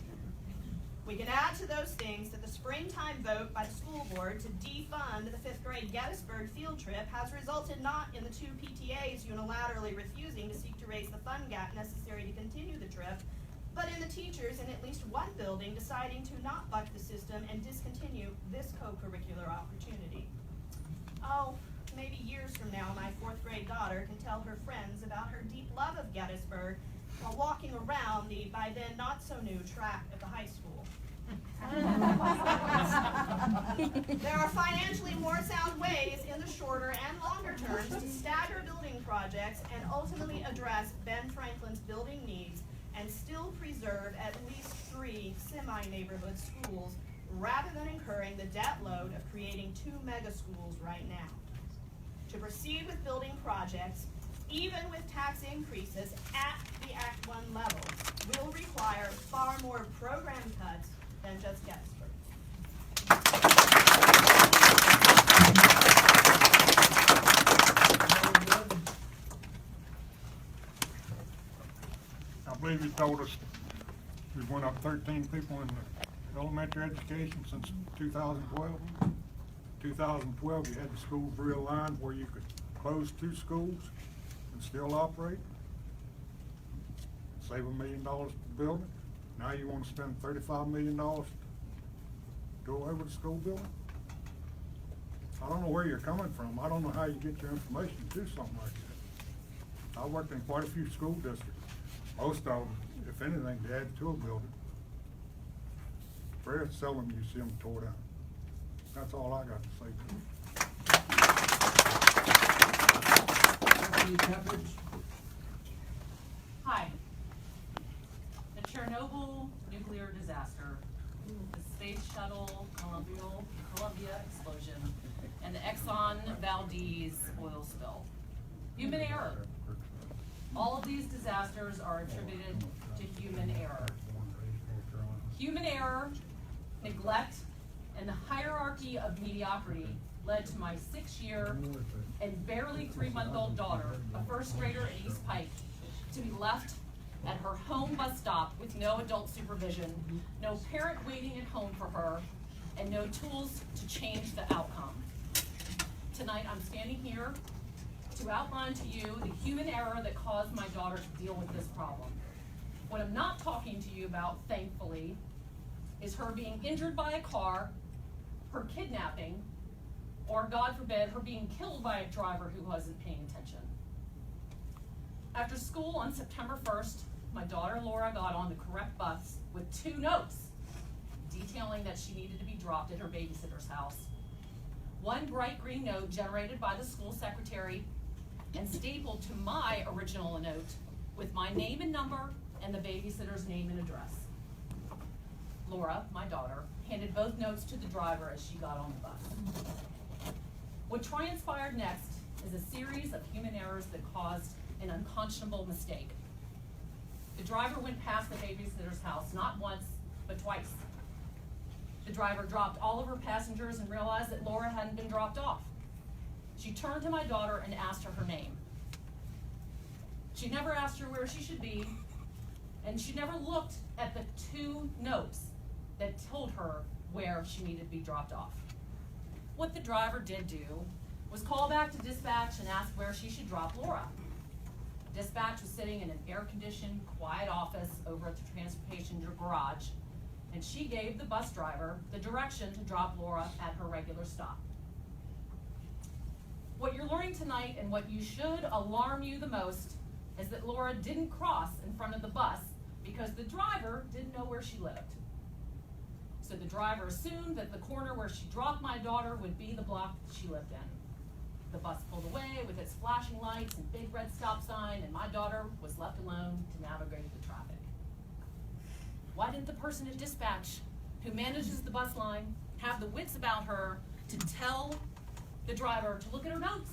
Speaker 11: We can add to those things that the springtime vote by the school board to defund the 5th grade Gettysburg field trip has resulted not in the 2 PTAs unilaterally refusing to seek to raise the fund gap necessary to continue the trip, but in the teachers in at least one building deciding to not buck the system and discontinue this co-curricular opportunity. Oh, maybe years from now, my 4th grade daughter can tell her friends about her deep love of Gettysburg while walking around the, by then not so new, track at the high school. There are financially more sound ways in the shorter and longer terms to stagger building projects and ultimately address Ben Franklin's building needs and still preserve at least 3 semi-neighborhood schools rather than incurring the debt load of creating 2 mega schools right now. To proceed with building projects, even with tax increases at the Act 1 level, will require far more program cuts than just Gettysburg.
Speaker 18: I believe you told us we went up 13 people in the elementary education since 2012. 2012, you had the schools realigned where you could close 2 schools and still operate. Save $1 million per building. Now you want to spend $35 million to do away with the school building? I don't know where you're coming from. I don't know how you get your information to do something like that. I worked in quite a few school districts. Most of them, if anything, they add to a building. Very seldom you see them tore down. That's all I got to say.
Speaker 8: Anthony Pepperidge.
Speaker 19: Hi. The Chernobyl nuclear disaster, the Space Shuttle Columbia explosion, and the Exxon Valdez oil spill. Human error. All of these disasters are attributed to human error. Human error, neglect, and the hierarchy of mediocrity led to my 6-year and barely 3-month-old daughter, a first grader at East Pike, to be left at her home bus stop with no adult supervision, no parent waiting at home for her, and no tools to change the outcome. Tonight, I'm standing here to outline to you the human error that caused my daughter to deal with this problem. What I'm not talking to you about, thankfully, is her being injured by a car, her kidnapping, or God forbid, her being killed by a driver who wasn't paying attention. After school on September 1st, my daughter Laura got on the correct bus with 2 notes detailing that she needed to be dropped at her babysitter's house. One bright green note generated by the school secretary and stapled to my original note with my name and number and the babysitter's name and address. Laura, my daughter, handed both notes to the driver as she got on the bus. What transpired next is a series of human errors that caused an unconscionable mistake. The driver went past the babysitter's house not once, but twice. The driver dropped all of her passengers and realized that Laura hadn't been dropped off. She turned to my daughter and asked her name. She never asked her where she should be, and she never looked at the 2 notes that told her where she needed to be dropped off. What the driver did do was call back to dispatch and ask where she should drop Laura. Dispatch was sitting in an air-conditioned, quiet office over at the transportation garage, and she gave the bus driver the direction to drop Laura at her regular stop. What you're learning tonight, and what you should alarm you the most, is that Laura didn't cross in front of the bus because the driver didn't know where she lived. So the driver assumed that the corner where she dropped my daughter would be the block that she lived in. The bus pulled away with its flashing lights and big red stop sign, and my daughter was left alone to navigate the traffic. Why didn't the person at dispatch who manages the bus line have the wits about her to tell the driver to look at her notes?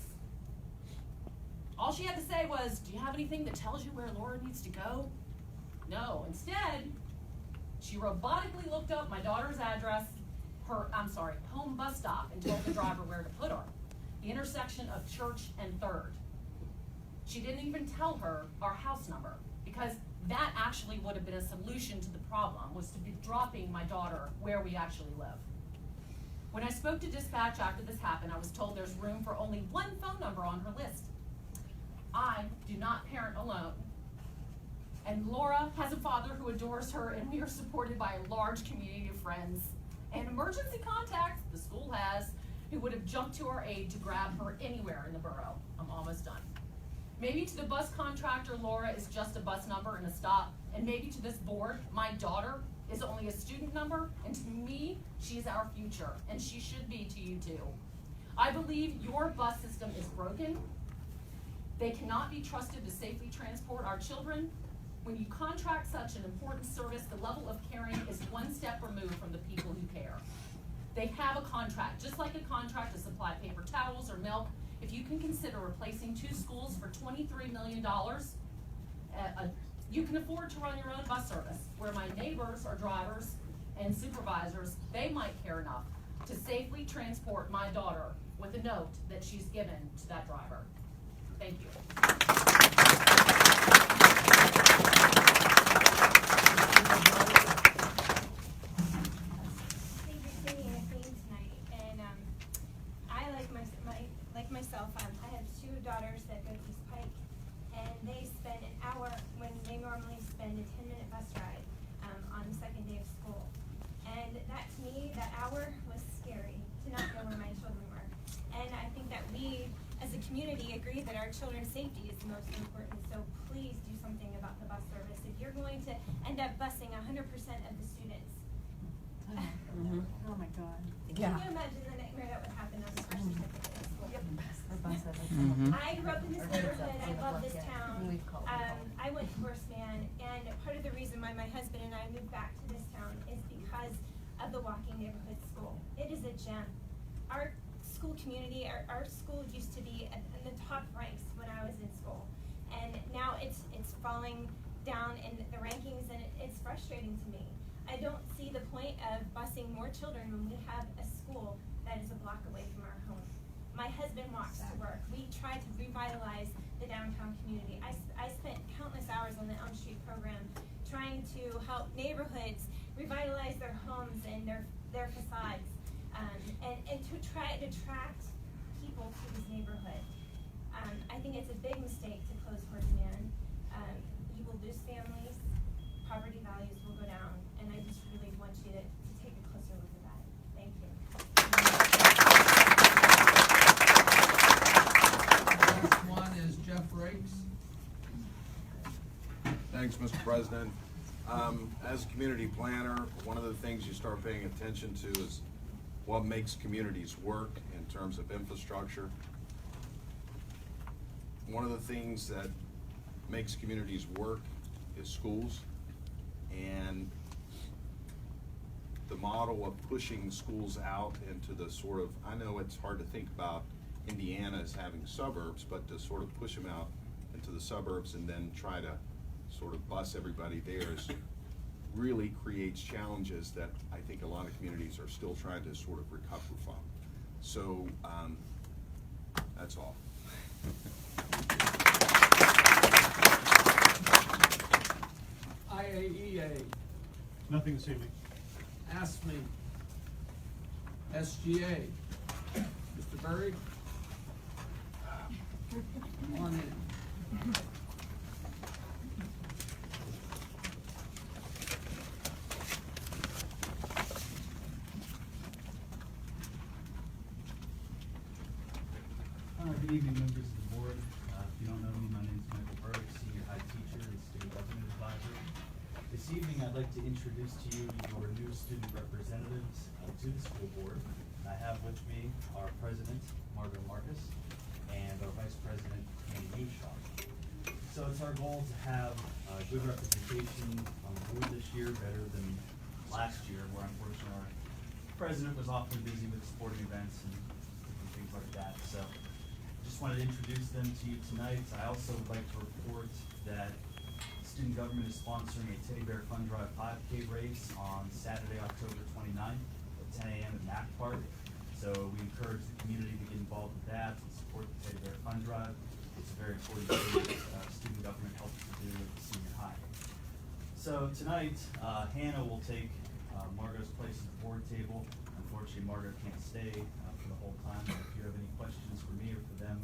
Speaker 19: All she had to say was, "Do you have anything that tells you where Laura needs to go?" No, instead, she robotically looked up my daughter's address, home bus stop, and told the driver where to put her. The intersection of Church and 3rd. She didn't even tell her our house number, because that actually would have been a solution to the problem, was to be dropping my daughter where we actually live. When I spoke to dispatch after this happened, I was told there's room for only 1 phone number on her list. I do not parent alone. And Laura has a father who adores her, and we are supported by a large community of friends and emergency contacts the school has, who would have jumped to our aid to grab her anywhere in the borough. I'm almost done. Maybe to the bus contractor, Laura is just a bus number and a stop, and maybe to this board, my daughter is only a student number, and to me, she is our future, and she should be to you too. I believe your bus system is broken. They cannot be trusted to safely transport our children. When you contract such an important service, the level of caring is 1 step removed from the people who care. They have a contract, just like a contract to supply paper towels or milk. If you can consider replacing 2 schools for $23 million, you can afford to run your own bus service, where my neighbors are drivers and supervisors. They might care enough to safely transport my daughter with a note that she's given to that driver. Thank you.
Speaker 20: myself, I have 2 daughters that go to East Pike, and they spend an hour when they normally spend a 10-minute bus ride on the second day of school. And that, to me, that hour was scary, to not know where my children were. And I think that we, as a community, agree that our children's safety is the most important, so please do something about the bus service. If you're going to end up busing 100% of the students,
Speaker 11: Oh my God.
Speaker 20: can you imagine the nightmare that would happen on the first certificate of school?
Speaker 6: Mhm.
Speaker 20: I grew up in this neighborhood, I love this town. I went to Horace Mann, and part of the reason why my husband and I moved back to this town is because of the Walking Neighborhood School. It is a gem. Our school community, our school used to be in the top ranks when I was in school. And now it's falling down in the rankings, and it's frustrating to me. I don't see the point of busing more children when we have a school that is a block away from our home. My husband walks to work. We try to revitalize the downtown community. I spent countless hours on the Elm Street program trying to help neighborhoods revitalize their homes and their facades, and to try to attract people to this neighborhood. I think it's a big mistake to close Horace Mann. You will lose families, property values will go down, and I just really want you to take a closer look at that. Thank you.
Speaker 8: Next one is Jeff Rakes.
Speaker 21: Thanks, Mr. President. As a community planner, one of the things you start paying attention to is what makes communities work in terms of infrastructure. One of the things that makes communities work is schools, and the model of pushing schools out into the sort of, I know it's hard to think about Indiana as having suburbs, but to sort of push them out into the suburbs and then try to sort of bus everybody there really creates challenges that I think a lot of communities are still trying to sort of recover from. So that's all.
Speaker 8: IAEA.
Speaker 2: Nothing this evening.
Speaker 8: ASME. SGA. Mr. Berry. Come on in.
Speaker 22: Good evening, members of the board. If you don't know me, my name is Michael Berg, Senior High Teacher and Student Government Advisor. This evening, I'd like to introduce to you your new student representatives to the school board. I have with me our president, Margaret Marcus, and our vice president, Annie Newshaw. So it's our goal to have good representation on the board this year, better than last year, where unfortunately our president was awfully busy with sporting events and different things like that. So just wanted to introduce them to you tonight. I also would like to report that student government is sponsoring a Teddy Bear Fun Drive 5K race on Saturday, October 29th at 10 a.m. at Mack Park. So we encourage the community to get involved with that and support the Teddy Bear Fun Drive. It's a very important thing that student government helps to do at the senior high. So tonight, Hannah will take Margot's place at the board table. Unfortunately, Margot can't stay for the whole time. But if you have any questions for me or for them,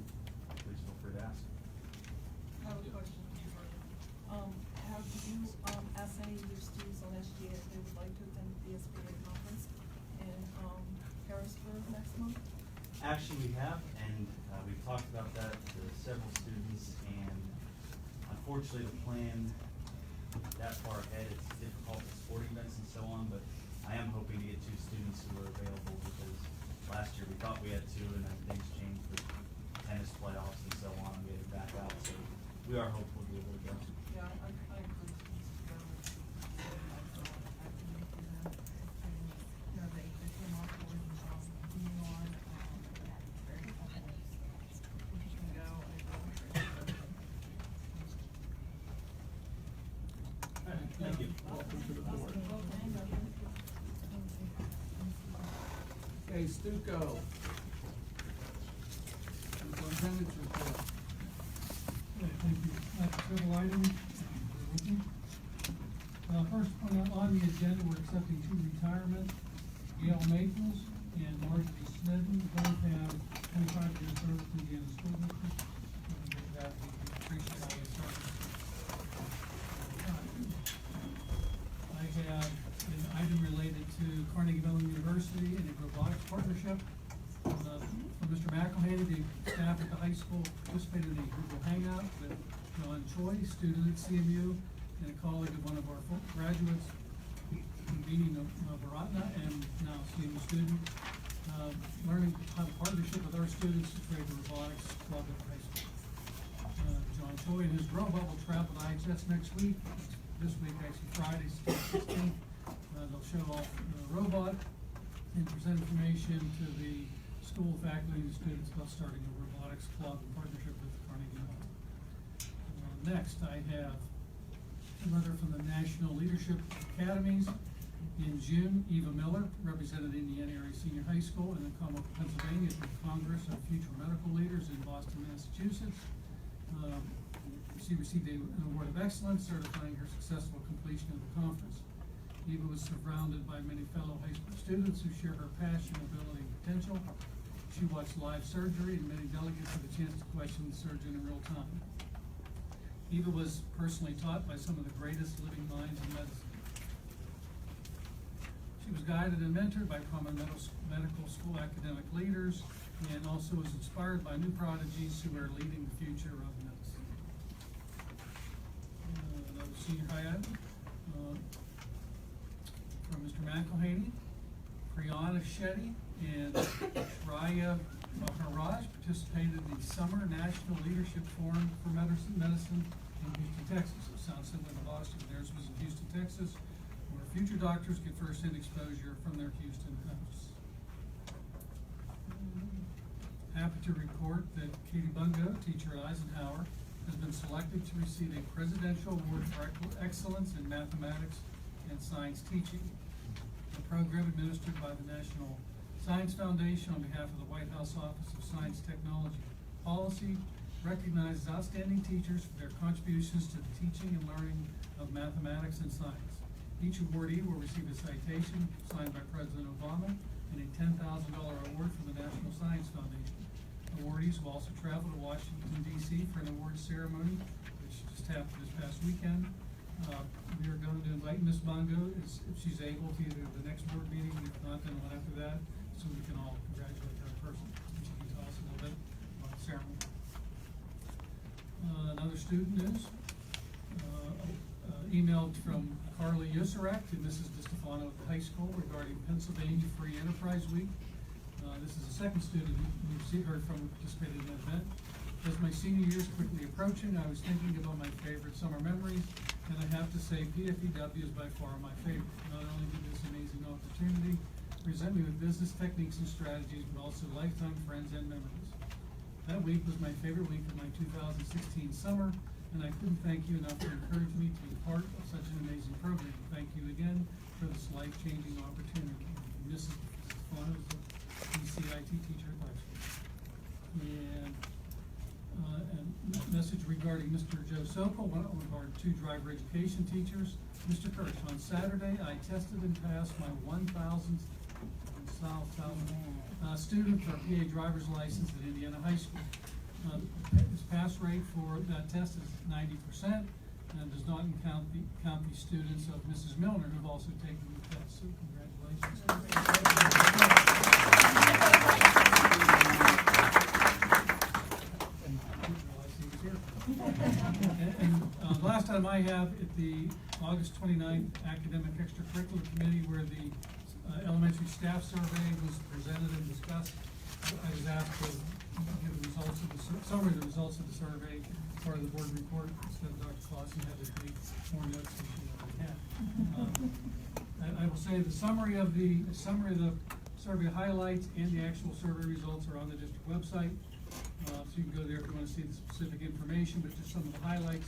Speaker 22: please feel free to ask.
Speaker 23: I have a question for you, Margot. Have you asked any of your students on SGA if they would like to attend the SBA conference in Harrisburg next month?
Speaker 22: Actually, we have, and we've talked about that to several students, and unfortunately, the plan that far ahead, it's difficult with sporting events and so on, but I am hoping to get 2 students who are available, because last year we thought we had 2, and then things changed with tennis playoffs and so on, and we had to back out, so we are hopeful to be able to go.
Speaker 23: Yeah, I encourage students to go. You know, they came off board and being on, very helpful. If you can go, I encourage you.
Speaker 22: Thank you.
Speaker 8: Welcome to the board. Okay, Stuco. Superintendent's report.
Speaker 24: Thank you. Several items. First, on the agenda, we're accepting 2 retirements. Gail Maples and Marjorie Snedden both have 25 years service in the the staff at the high school participated in a Google Hangout with John Choi, student at CMU, and a colleague of one of our graduates, Vini Navaratna, and now CMU student, learning how to partnership with our students to create the robotics club at the high school. John Choi and his robot will travel to IHS next week. This week, actually Friday, September 16th. They'll show off the robot and present information to the school faculty and students about starting a robotics club in partnership with Carnegie Mellon. Next, I have a letter from the National Leadership Academies. In June, Eva Miller represented Indiana Area Senior High School in the Commonwealth of Pennsylvania at the Congress of Future Medical Leaders in Boston, Massachusetts. She received an award of excellence, certifying her successful completion of the conference. Eva was surrounded by many fellow high school students who share her passion, ability, and potential. She watched live surgery, and many delegates had a chance to question the surgeon in real time. Eva was personally taught by some of the greatest living minds in medicine. She was guided and mentored by prominent medical school academic leaders, and also was inspired by new prodigies who are leading the future of medicine. Another senior high item from Mr. McElhaney. Priyana Shetty and Shreya Maharaj participated in the Summer National Leadership Forum for Medicine in Houston, Texas. It sounds similar to Boston. Theirs was in Houston, Texas, where future doctors get first-hand exposure from their Houston hosts. Happy to report that Katie Bungo, teacher at Eisenhower, has been selected to receive a Presidential Award for Excellence in Mathematics and Science Teaching. The program, administered by the National Science Foundation on behalf of the White House Office of Science, Technology, and Policy, recognizes outstanding teachers for their contributions to the teaching and learning of mathematics and science. Each awardee will receive a citation signed by President Obama and a $10,000 award from the National Science Foundation. Awardees will also travel to Washington, D.C. for an awards ceremony, which just happened this past weekend. We are going to invite Ms. Bongo, if she's able, to either the next board meeting, if not, then one after that, so we can all congratulate her in person. She can tell us a little bit about the ceremony. Another student news, emailed from Carly Yusarak to Mrs. DiStefano at the high school regarding Pennsylvania Free Enterprise Week. This is the second student we've heard from who participated in that event. As my senior year is quickly approaching, I was thinking about my favorite summer memories, and I have to say PFEW is by far my favorite. Not only did this amazing opportunity present me with business techniques and strategies, but also lifetime friends and memories. That week was my favorite week of my 2016 summer, and I couldn't thank you enough for encouraging me to be part of such an amazing program. Thank you again for this life-changing opportunity. Mrs. Stefano is the ECIT teacher at Clark School. And message regarding Mr. Joe Sokol, one of our two driver education teachers. Mr. Kirsch, on Saturday, I tested and passed my 1,000th student for a PA driver's license at Indiana High School. His pass rate for that test is 90% and does not count the students of Mrs. Milner who have also taken the test. So congratulations. And last time I have at the August 29th Academic Extracurricular Committee, where the elementary staff survey was presented and discussed, I was asked to give the results of the summary of the results of the survey as part of the board report. Instead of Dr. Clausen had to take more notes than she already had. I will say the summary of the survey highlights and the actual survey results are on the district website. So you can go there if you want to see the specific information, but just some of the highlights.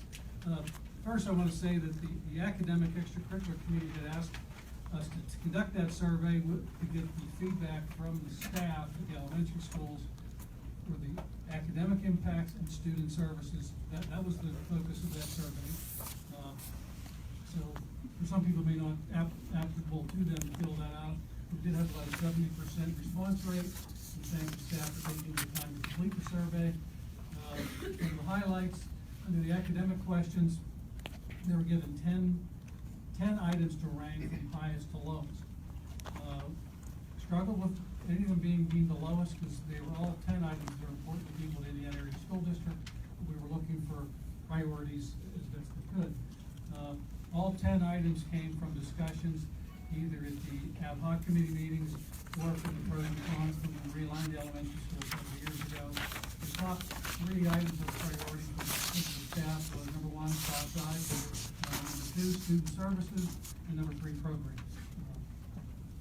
Speaker 24: First, I want to say that the Academic Extracurricular Committee had asked us to conduct that survey to get the feedback from the staff at the elementary schools for the academic impacts and student services. That was the focus of that survey. So for some people, it may not applicable to them to fill that out. We did have about a 70% response rate. We thank the staff for taking the time to complete the survey. Some of the highlights, under the academic questions, they were given 10 items to rank from highest to lowest. Struggled with any of them being the lowest because they were all 10 items that are important priorities as best we could. All 10 items came from discussions either at the ad hoc committee meetings or from the pros and cons from the realigned elementary school several years ago. The top 3 items of priority for the staff was number 1, class size, number 2, student services, and number 3, programs.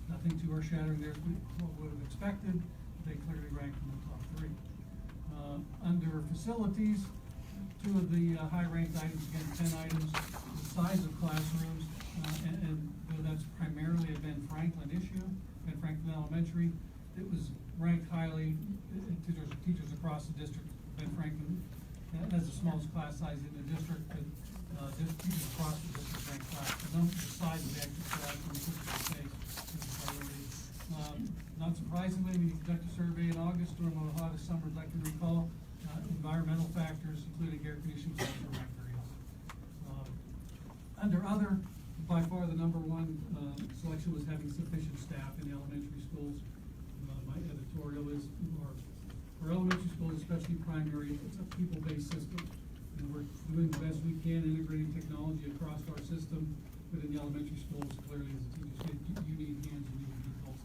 Speaker 24: Nothing too earth-shattering there, what we would have expected, they clearly ranked in the top 3. Under facilities, 2 of the high-ranked items, again, 10 items, the size of classrooms, and though that's primarily a Ben Franklin issue, Ben Franklin Elementary, it was ranked highly, teachers across the district. Ben Franklin has the smallest class size in the district, but teachers across the district ranked the size of the actual classroom, physical space is a priority. Not surprisingly, when you conduct a survey in August during one of the hottest summers I can recall, environmental factors, including air conditioning, also ranked very high. Under other, by far the number 1 selection was having sufficient staff in elementary schools. My editorial is, for elementary schools, especially primary, it's a people-based system. And we're doing the best we can integrating technology across our system, but in the elementary schools, clearly as a teacher said, you need hands and you need people.